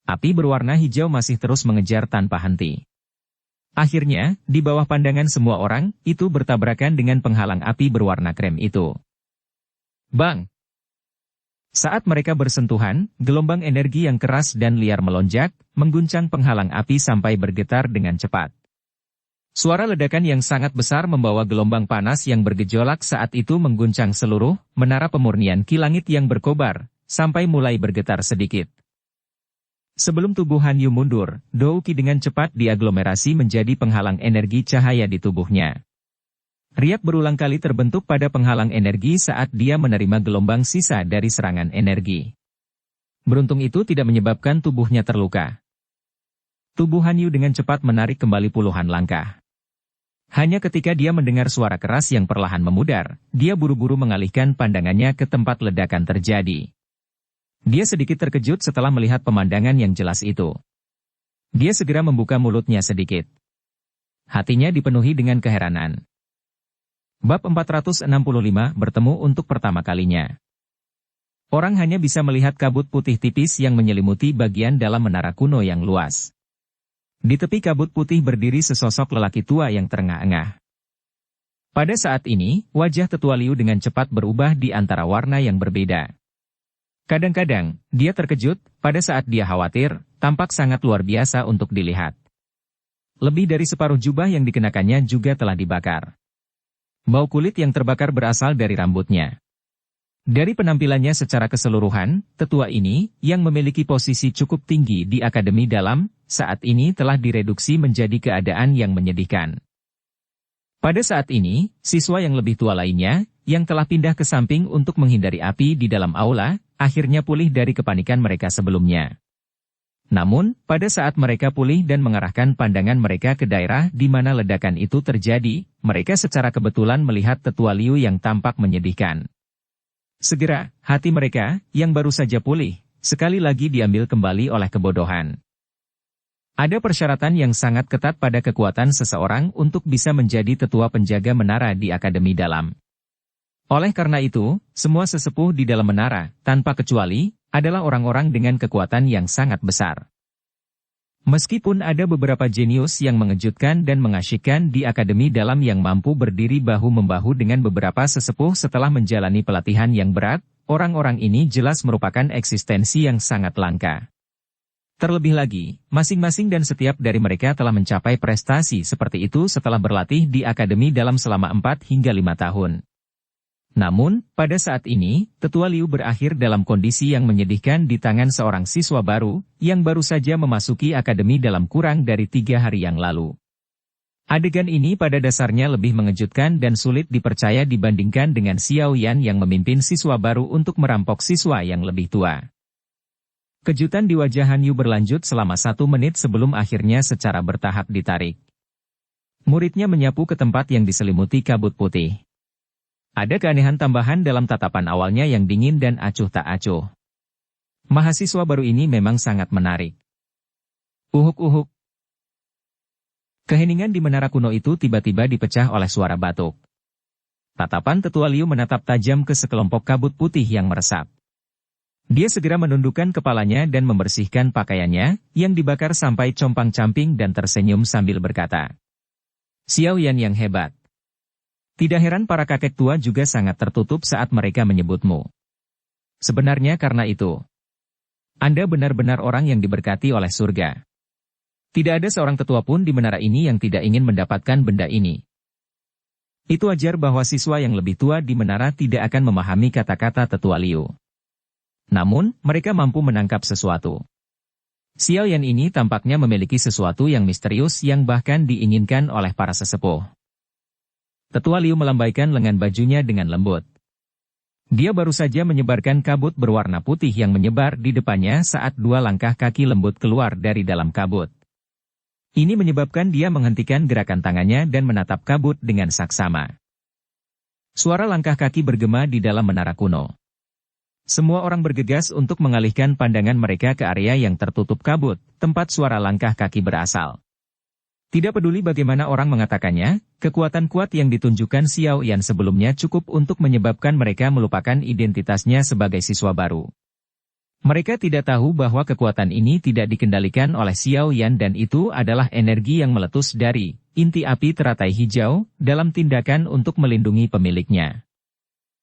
Api berwarna hijau masih terus mengejar tanpa henti. Akhirnya, di bawah pandangan semua orang, itu bertabrakan dengan penghalang api berwarna krem itu. Bang! Saat mereka bersentuhan, gelombang energi yang keras dan liar melonjak, mengguncang penghalang api sampai bergetar dengan cepat. Suara ledakan yang sangat besar membawa gelombang panas yang bergejolak saat itu mengguncang seluruh menara pemurnian Ki Langit yang berkobar, sampai mulai bergetar sedikit. Sebelum tubuh Han Yu mundur, Dou Qi dengan cepat diaglomerasi menjadi penghalang energi cahaya di tubuhnya. Riak berulang kali terbentuk pada penghalang energi saat dia menerima gelombang sisa dari serangan energi. Beruntung itu tidak menyebabkan tubuhnya terluka. Tubuh Han Yu dengan cepat menarik kembali puluhan langkah. Hanya ketika dia mendengar suara keras yang perlahan memudar, dia buru-buru mengalihkan pandangannya ke tempat ledakan terjadi. Dia sedikit terkejut setelah melihat pemandangan yang jelas itu. Dia segera membuka mulutnya sedikit. Hatinya dipenuhi dengan keheranan. Bab 465 bertemu untuk pertama kalinya. Orang hanya bisa melihat kabut putih tipis yang menyelimuti bagian dalam menara kuno yang luas. Di tepi kabut putih berdiri sesosok lelaki tua yang terengah-engah. Pada saat ini, wajah Tetua Liu dengan cepat berubah di antara warna yang berbeda. Kadang-kadang, dia terkejut, pada saat dia khawatir, tampak sangat luar biasa untuk dilihat. Lebih dari separuh jubah yang dikenakannya juga telah dibakar. Bau kulit yang terbakar berasal dari rambutnya. Dari penampilannya secara keseluruhan, tetua ini, yang memiliki posisi cukup tinggi di Akademi Dalam, saat ini telah direduksi menjadi keadaan yang menyedihkan. Pada saat ini, siswa yang lebih tua lainnya, yang telah pindah ke samping untuk menghindari api di dalam aula, akhirnya pulih dari kepanikan mereka sebelumnya. Namun, pada saat mereka pulih dan mengarahkan pandangan mereka ke daerah di mana ledakan itu terjadi, mereka secara kebetulan melihat Tetua Liu yang tampak menyedihkan. Segera, hati mereka, yang baru saja pulih, sekali lagi diambil kembali oleh kebodohan. Ada persyaratan yang sangat ketat pada kekuatan seseorang untuk bisa menjadi tetua penjaga menara di Akademi Dalam. Oleh karena itu, semua sesepuh di dalam menara, tanpa kecuali, adalah orang-orang dengan kekuatan yang sangat besar. Meskipun ada beberapa jenius yang mengejutkan dan mengasyikkan di Akademi Dalam yang mampu berdiri bahu-membahu dengan beberapa sesepuh setelah menjalani pelatihan yang berat, orang-orang ini jelas merupakan eksistensi yang sangat langka. Terlebih lagi, masing-masing dan setiap dari mereka telah mencapai prestasi seperti itu setelah berlatih di akademi dalam selama 4 hingga 5 tahun. Namun, pada saat ini, Tetua Liu berakhir dalam kondisi yang menyedihkan di tangan seorang siswa baru, yang baru saja memasuki akademi dalam kurang dari 3 hari yang lalu. Adegan ini pada dasarnya lebih mengejutkan dan sulit dipercaya dibandingkan dengan Xiao Yan yang memimpin siswa baru untuk merampok siswa yang lebih tua. Kejutan di wajah Han Yu berlanjut selama 1 menit sebelum akhirnya secara bertahap ditarik. Muridnya menyapu ke tempat yang diselimuti kabut putih. Ada keanehan tambahan dalam tatapan awalnya yang dingin dan acuh tak acuh. Mahasiswa baru ini memang sangat menarik. Uhuk-uhuk. Keheningan di menara kuno itu tiba-tiba dipecah oleh suara batuk. Tatapan Tetua Liu menatap tajam ke sekelompok kabut putih yang meresap. Dia segera menundukkan kepalanya dan membersihkan pakaiannya, yang dibakar sampai compang-camping dan tersenyum sambil berkata, "Xiao Yan yang hebat. Tidak heran para kakek tua juga sangat tertutup saat mereka menyebutmu. Sebenarnya karena itu, Anda benar-benar orang yang diberkati oleh surga. Tidak ada seorang tetua pun di menara ini yang tidak ingin mendapatkan benda ini." Itu wajar bahwa siswa yang lebih tua di menara tidak akan memahami kata-kata Tetua Liu. Namun, mereka mampu menangkap sesuatu. Xiao Yan ini tampaknya memiliki sesuatu yang misterius yang bahkan diinginkan oleh para sesepuh. Tetua Liu melambaikan lengan bajunya dengan lembut. Dia baru saja menyebarkan kabut berwarna putih yang menyebar di depannya saat 2 langkah kaki lembut keluar dari dalam kabut. Ini menyebabkan dia menghentikan gerakan tangannya dan menatap kabut dengan saksama. Suara langkah kaki bergema di dalam menara kuno. Semua orang bergegas untuk mengalihkan pandangan mereka ke area yang tertutup kabut, tempat suara langkah kaki berasal. Tidak peduli bagaimana orang mengatakannya, kekuatan kuat yang ditunjukkan Xiao Yan sebelumnya cukup untuk menyebabkan mereka melupakan identitasnya sebagai siswa baru. Mereka tidak tahu bahwa kekuatan ini tidak dikendalikan oleh Xiao Yan dan itu adalah energi yang meletus dari inti api teratai hijau dalam tindakan untuk melindungi pemiliknya.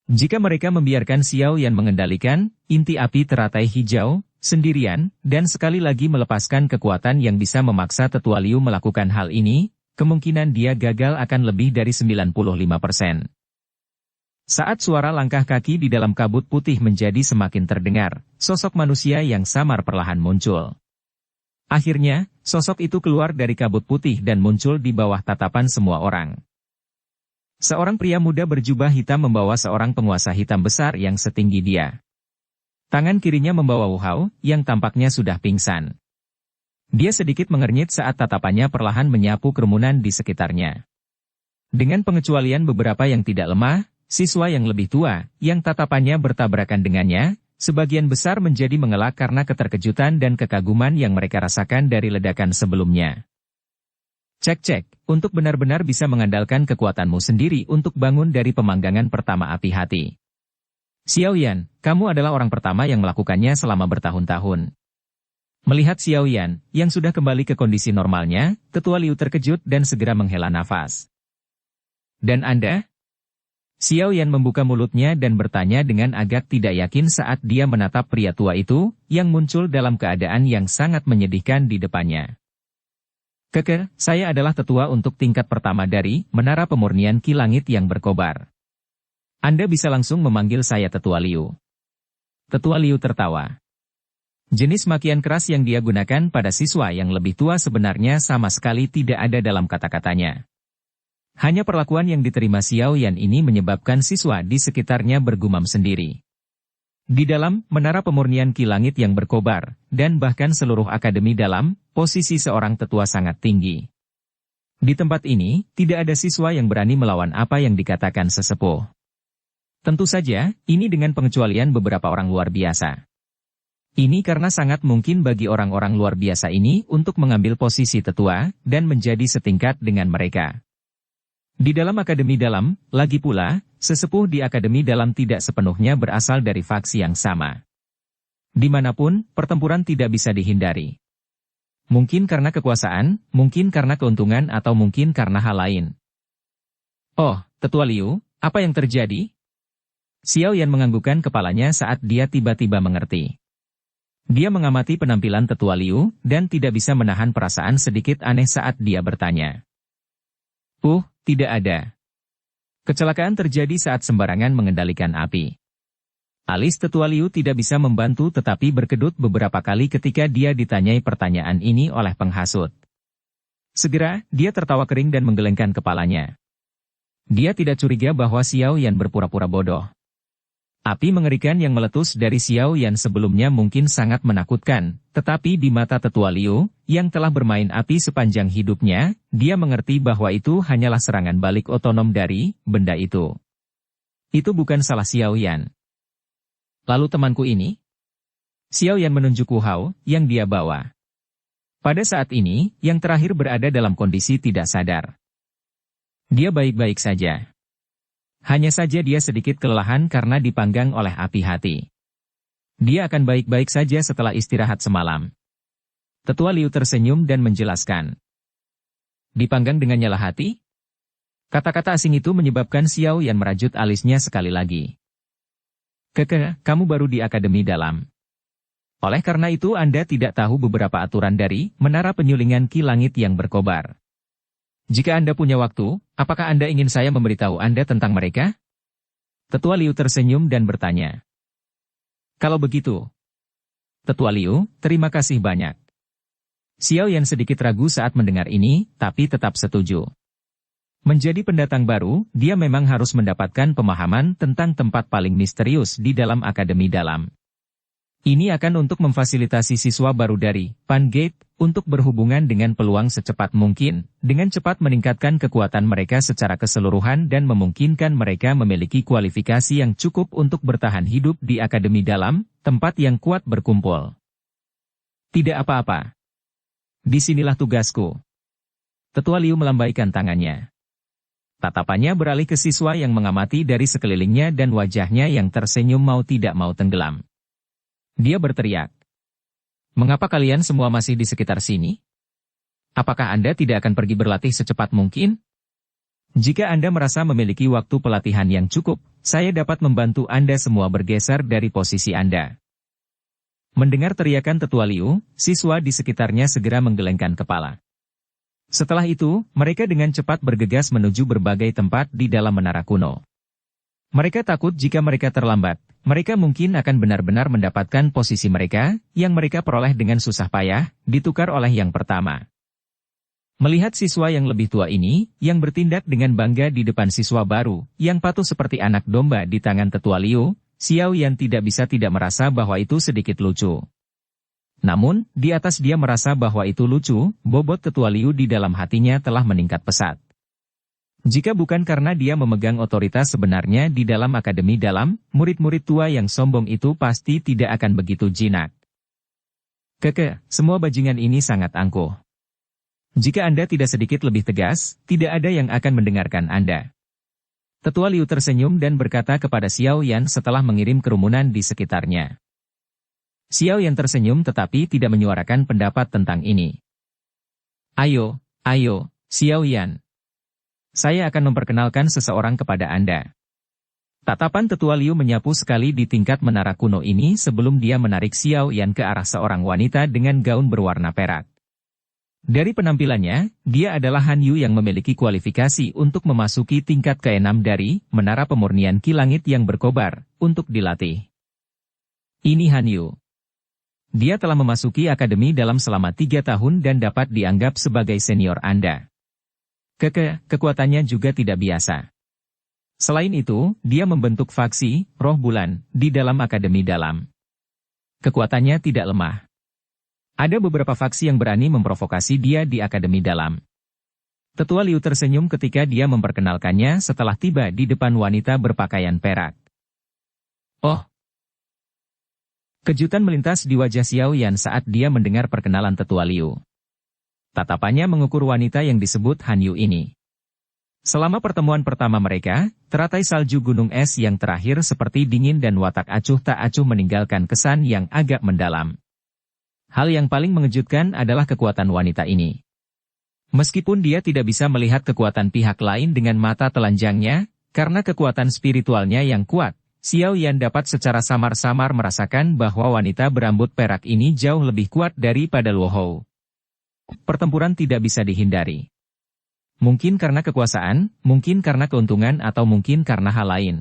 Jika mereka membiarkan Xiao Yan mengendalikan inti api teratai hijau sendirian dan sekali lagi melepaskan kekuatan yang bisa memaksa Tetua Liu melakukan hal ini, kemungkinan dia gagal akan lebih dari 95%. Saat suara langkah kaki di dalam kabut putih menjadi semakin terdengar, sosok manusia yang samar perlahan muncul. Akhirnya, sosok itu keluar dari kabut putih dan muncul di bawah tatapan semua orang. Seorang pria muda berjubah hitam membawa seorang penguasa hitam besar yang setinggi dia. Tangan kirinya membawa Wu Hao, yang tampaknya sudah pingsan. Dia sedikit mengernyit saat tatapannya perlahan menyapu kerumunan di sekitarnya. Dengan pengecualian beberapa yang tidak lemah, siswa yang lebih tua, yang tatapannya bertabrakan dengannya, sebagian besar menjadi mengelak karena keterkejutan dan kekaguman yang mereka rasakan dari ledakan sebelumnya. Cek-cek, untuk benar-benar bisa mengandalkan kekuatanmu sendiri untuk bangun dari pemanggangan pertama hati-hati. Xiao Yan, kamu adalah orang pertama yang melakukannya selama bertahun-tahun. Melihat Xiao Yan, yang sudah kembali ke kondisi normalnya, Tetua Liu terkejut dan segera menghela nafas. Dan Anda? Xiao Yan membuka mulutnya dan bertanya dengan agak tidak yakin saat dia menatap pria tua itu, yang muncul dalam keadaan yang sangat menyedihkan di depannya. Keker, saya adalah tetua untuk tingkat pertama dari Menara Pemurnian Ki Langit yang berkobar. Anda bisa langsung memanggil saya Tetua Liu. Tetua Liu tertawa. Jenis makian keras yang dia gunakan pada siswa yang lebih tua sebenarnya sama sekali tidak ada dalam kata-katanya. Hanya perlakuan yang diterima Xiao Yan ini menyebabkan siswa di sekitarnya bergumam sendiri. Di dalam Menara Pemurnian Ki Langit yang berkobar, dan bahkan seluruh akademi dalam, posisi seorang tetua sangat tinggi. Di tempat ini, tidak ada siswa yang berani melawan apa yang dikatakan sesepuh. Tentu saja, ini dengan pengecualian beberapa orang luar biasa. Ini karena sangat mungkin bagi orang-orang luar biasa ini untuk mengambil posisi tetua, dan menjadi setingkat dengan mereka. Di dalam akademi dalam, lagi pula, sesepuh di akademi dalam tidak sepenuhnya berasal dari faksi yang sama. Dimanapun, pertempuran tidak bisa dihindari. Mungkin karena kekuasaan, mungkin karena keuntungan atau mungkin karena hal lain. Oh, Tetua Liu, apa yang terjadi? Xiao Yan menganggukkan kepalanya saat dia tiba-tiba mengerti. Dia mengamati penampilan Tetua Liu, dan tidak bisa menahan perasaan sedikit aneh saat dia bertanya. Tidak ada. Kecelakaan terjadi saat sembarangan mengendalikan api. Alis Tetua Liu tidak bisa membantu tetapi berkedut beberapa kali ketika dia ditanyai pertanyaan ini oleh penghasut. Segera, dia tertawa kering dan menggelengkan kepalanya. Dia tidak curiga bahwa Xiao Yan berpura-pura bodoh. Api mengerikan yang meletus dari Xiao Yan sebelumnya mungkin sangat menakutkan, tetapi di mata Tetua Liu, yang telah bermain api sepanjang hidupnya, dia mengerti bahwa itu hanyalah serangan balik otonom dari benda itu. Itu bukan salah Xiao Yan. Lalu temanku ini? Xiao Yan menunjuk Wu Hao, yang dia bawa. Pada saat ini, yang terakhir berada dalam kondisi tidak sadar. Dia baik-baik saja. Hanya saja dia sedikit kelelahan karena dipanggang oleh api hati. Dia akan baik-baik saja setelah istirahat semalam. Tetua Liu tersenyum dan menjelaskan. Dipanggang dengan nyala hati? Kata-kata asing itu menyebabkan Xiao Yan merajut alisnya sekali lagi. Kamu baru di Akademi Dalam. Oleh karena itu Anda tidak tahu beberapa aturan dari menara penyulingan Ki Langit yang berkobar. Jika Anda punya waktu, apakah Anda ingin saya memberitahu Anda tentang mereka? Tetua Liu tersenyum dan bertanya. Kalau begitu. Tetua Liu, terima kasih banyak. Xiao Yan sedikit ragu saat mendengar ini, tapi tetap setuju. Menjadi pendatang baru, dia memang harus mendapatkan pemahaman tentang tempat paling misterius di dalam Akademi Dalam. Ini akan untuk memfasilitasi siswa baru dari Pan Gate untuk berhubungan dengan peluang secepat mungkin, dengan cepat meningkatkan kekuatan mereka secara keseluruhan dan memungkinkan mereka memiliki kualifikasi yang cukup untuk bertahan hidup di Akademi Dalam, tempat yang kuat berkumpul. Tidak apa-apa. Disinilah tugasku. Tetua Liu melambaikan tangannya. Tatapannya beralih ke siswa yang mengamati dari sekelilingnya dan wajahnya yang tersenyum mau tidak mau tenggelam. Dia berteriak. Mengapa kalian semua masih di sekitar sini? Apakah Anda tidak akan pergi berlatih secepat mungkin? Jika Anda merasa memiliki waktu pelatihan yang cukup, saya dapat membantu Anda semua bergeser dari posisi Anda. Mendengar teriakan Tetua Liu, siswa di sekitarnya segera menggelengkan kepala. Setelah itu, mereka dengan cepat bergegas menuju berbagai tempat di dalam menara kuno. Mereka takut jika mereka terlambat, mereka mungkin akan benar-benar mendapatkan posisi mereka, yang mereka peroleh dengan susah payah, ditukar oleh yang pertama. Melihat siswa yang lebih tua ini, yang bertindak dengan bangga di depan siswa baru, yang patuh seperti anak domba di tangan Tetua Liu, Xiao Yan tidak bisa tidak merasa bahwa itu sedikit lucu. Namun, di atas dia merasa bahwa itu lucu, bobot Tetua Liu di dalam hatinya telah meningkat pesat. Jika bukan karena dia memegang otoritas sebenarnya di dalam Akademi Dalam, murid-murid tua yang sombong itu pasti tidak akan begitu jinak. Semua bajingan ini sangat angkuh. Jika Anda tidak sedikit lebih tegas, tidak ada yang akan mendengarkan Anda. Tetua Liu tersenyum dan berkata kepada Xiao Yan setelah mengirim kerumunan di sekitarnya. Xiao Yan tersenyum tetapi tidak menyuarakan pendapat tentang ini. Ayo, Xiao Yan. Saya akan memperkenalkan seseorang kepada Anda. Tatapan Tetua Liu menyapu sekali di tingkat menara kuno ini sebelum dia menarik Xiao Yan ke arah seorang wanita dengan gaun berwarna perak. Dari penampilannya, dia adalah Han Yu yang memiliki kualifikasi untuk memasuki tingkat ke-6 dari menara pemurnian Ki Langit yang berkobar, untuk dilatih. Ini Han Yu. Dia telah memasuki Akademi Dalam selama 3 tahun dan dapat dianggap sebagai senior Anda. Kekuatannya juga tidak biasa. Selain itu, dia membentuk faksi, Roh Bulan, di dalam Akademi Dalam. Kekuatannya tidak lemah. Ada beberapa faksi yang berani memprovokasi dia di Akademi Dalam. Tetua Liu tersenyum ketika dia memperkenalkannya setelah tiba di depan wanita berpakaian perak. Oh! Kejutan melintas di wajah Xiao Yan saat dia mendengar perkenalan Tetua Liu. Tatapannya mengukur wanita yang disebut Han Yu ini. Selama pertemuan pertama mereka, teratai salju gunung es yang terakhir seperti dingin dan watak acuh tak acuh meninggalkan kesan yang agak mendalam. Hal yang paling mengejutkan adalah kekuatan wanita ini. Meskipun dia tidak bisa melihat kekuatan pihak lain dengan mata telanjangnya, karena kekuatan spiritualnya yang kuat, Xiao Yan dapat secara samar-samar merasakan bahwa wanita berambut perak ini jauh lebih kuat daripada Luo Hou. Pertempuran tidak bisa dihindari. Mungkin karena kekuasaan, mungkin karena keuntungan atau mungkin karena hal lain.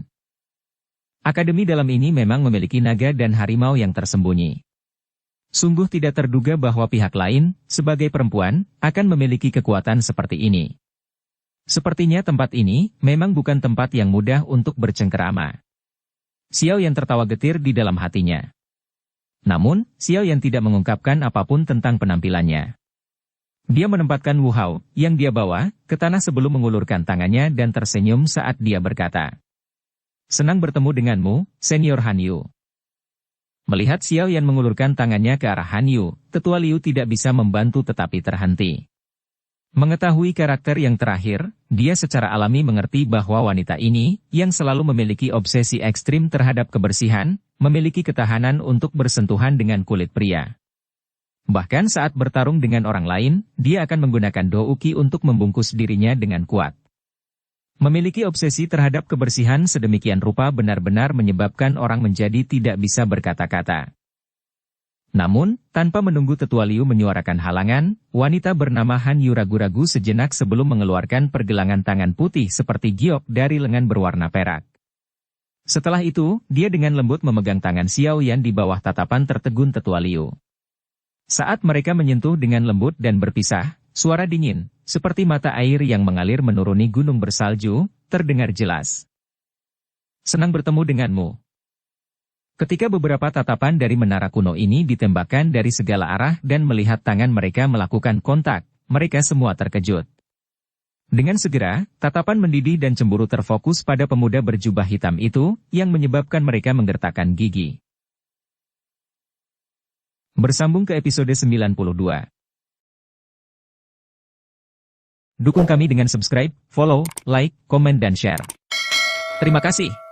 Akademi dalam ini memang memiliki naga dan harimau yang tersembunyi. Sungguh tidak terduga bahwa pihak lain, sebagai perempuan, akan memiliki kekuatan seperti ini. Sepertinya tempat ini memang bukan tempat yang mudah untuk bercengkerama. Xiao Yan tertawa getir di dalam hatinya. Namun, Xiao Yan tidak mengungkapkan apapun tentang penampilannya. Dia menempatkan Wu Hao, yang dia bawa, ke tanah sebelum mengulurkan tangannya dan tersenyum saat dia berkata, "Senang bertemu denganmu, Senior Han Yu." Melihat Xiao Yan mengulurkan tangannya ke arah Han Yu, Tetua Liu tidak bisa membantu tetapi terhenti. Mengetahui karakter yang terakhir, dia secara alami mengerti bahwa wanita ini, yang selalu memiliki obsesi ekstrim terhadap kebersihan, memiliki ketahanan untuk bersentuhan dengan kulit pria. Bahkan saat bertarung dengan orang lain, dia akan menggunakan douki untuk membungkus dirinya dengan kuat. Memiliki obsesi terhadap kebersihan sedemikian rupa benar-benar menyebabkan orang menjadi tidak bisa berkata-kata. Namun, tanpa menunggu Tetua Liu menyuarakan halangan, wanita bernama Han Yu ragu-ragu sejenak sebelum mengeluarkan pergelangan tangan putih seperti giok dari lengan berwarna perak. Setelah itu, dia dengan lembut memegang tangan Xiao Yan di bawah tatapan tertegun Tetua Liu. Saat mereka menyentuh dengan lembut dan berpisah, suara dingin, seperti mata air yang mengalir menuruni gunung bersalju, terdengar jelas. "Senang bertemu denganmu." Ketika beberapa tatapan dari menara kuno ini ditembakkan dari segala arah dan melihat tangan mereka melakukan kontak, mereka semua terkejut. Dengan segera, tatapan mendidih dan cemburu terfokus pada pemuda berjubah hitam itu, yang menyebabkan mereka menggertakkan gigi. Bersambung ke episode 92. Dukung kami dengan subscribe, follow, like, komen dan share. Terima kasih.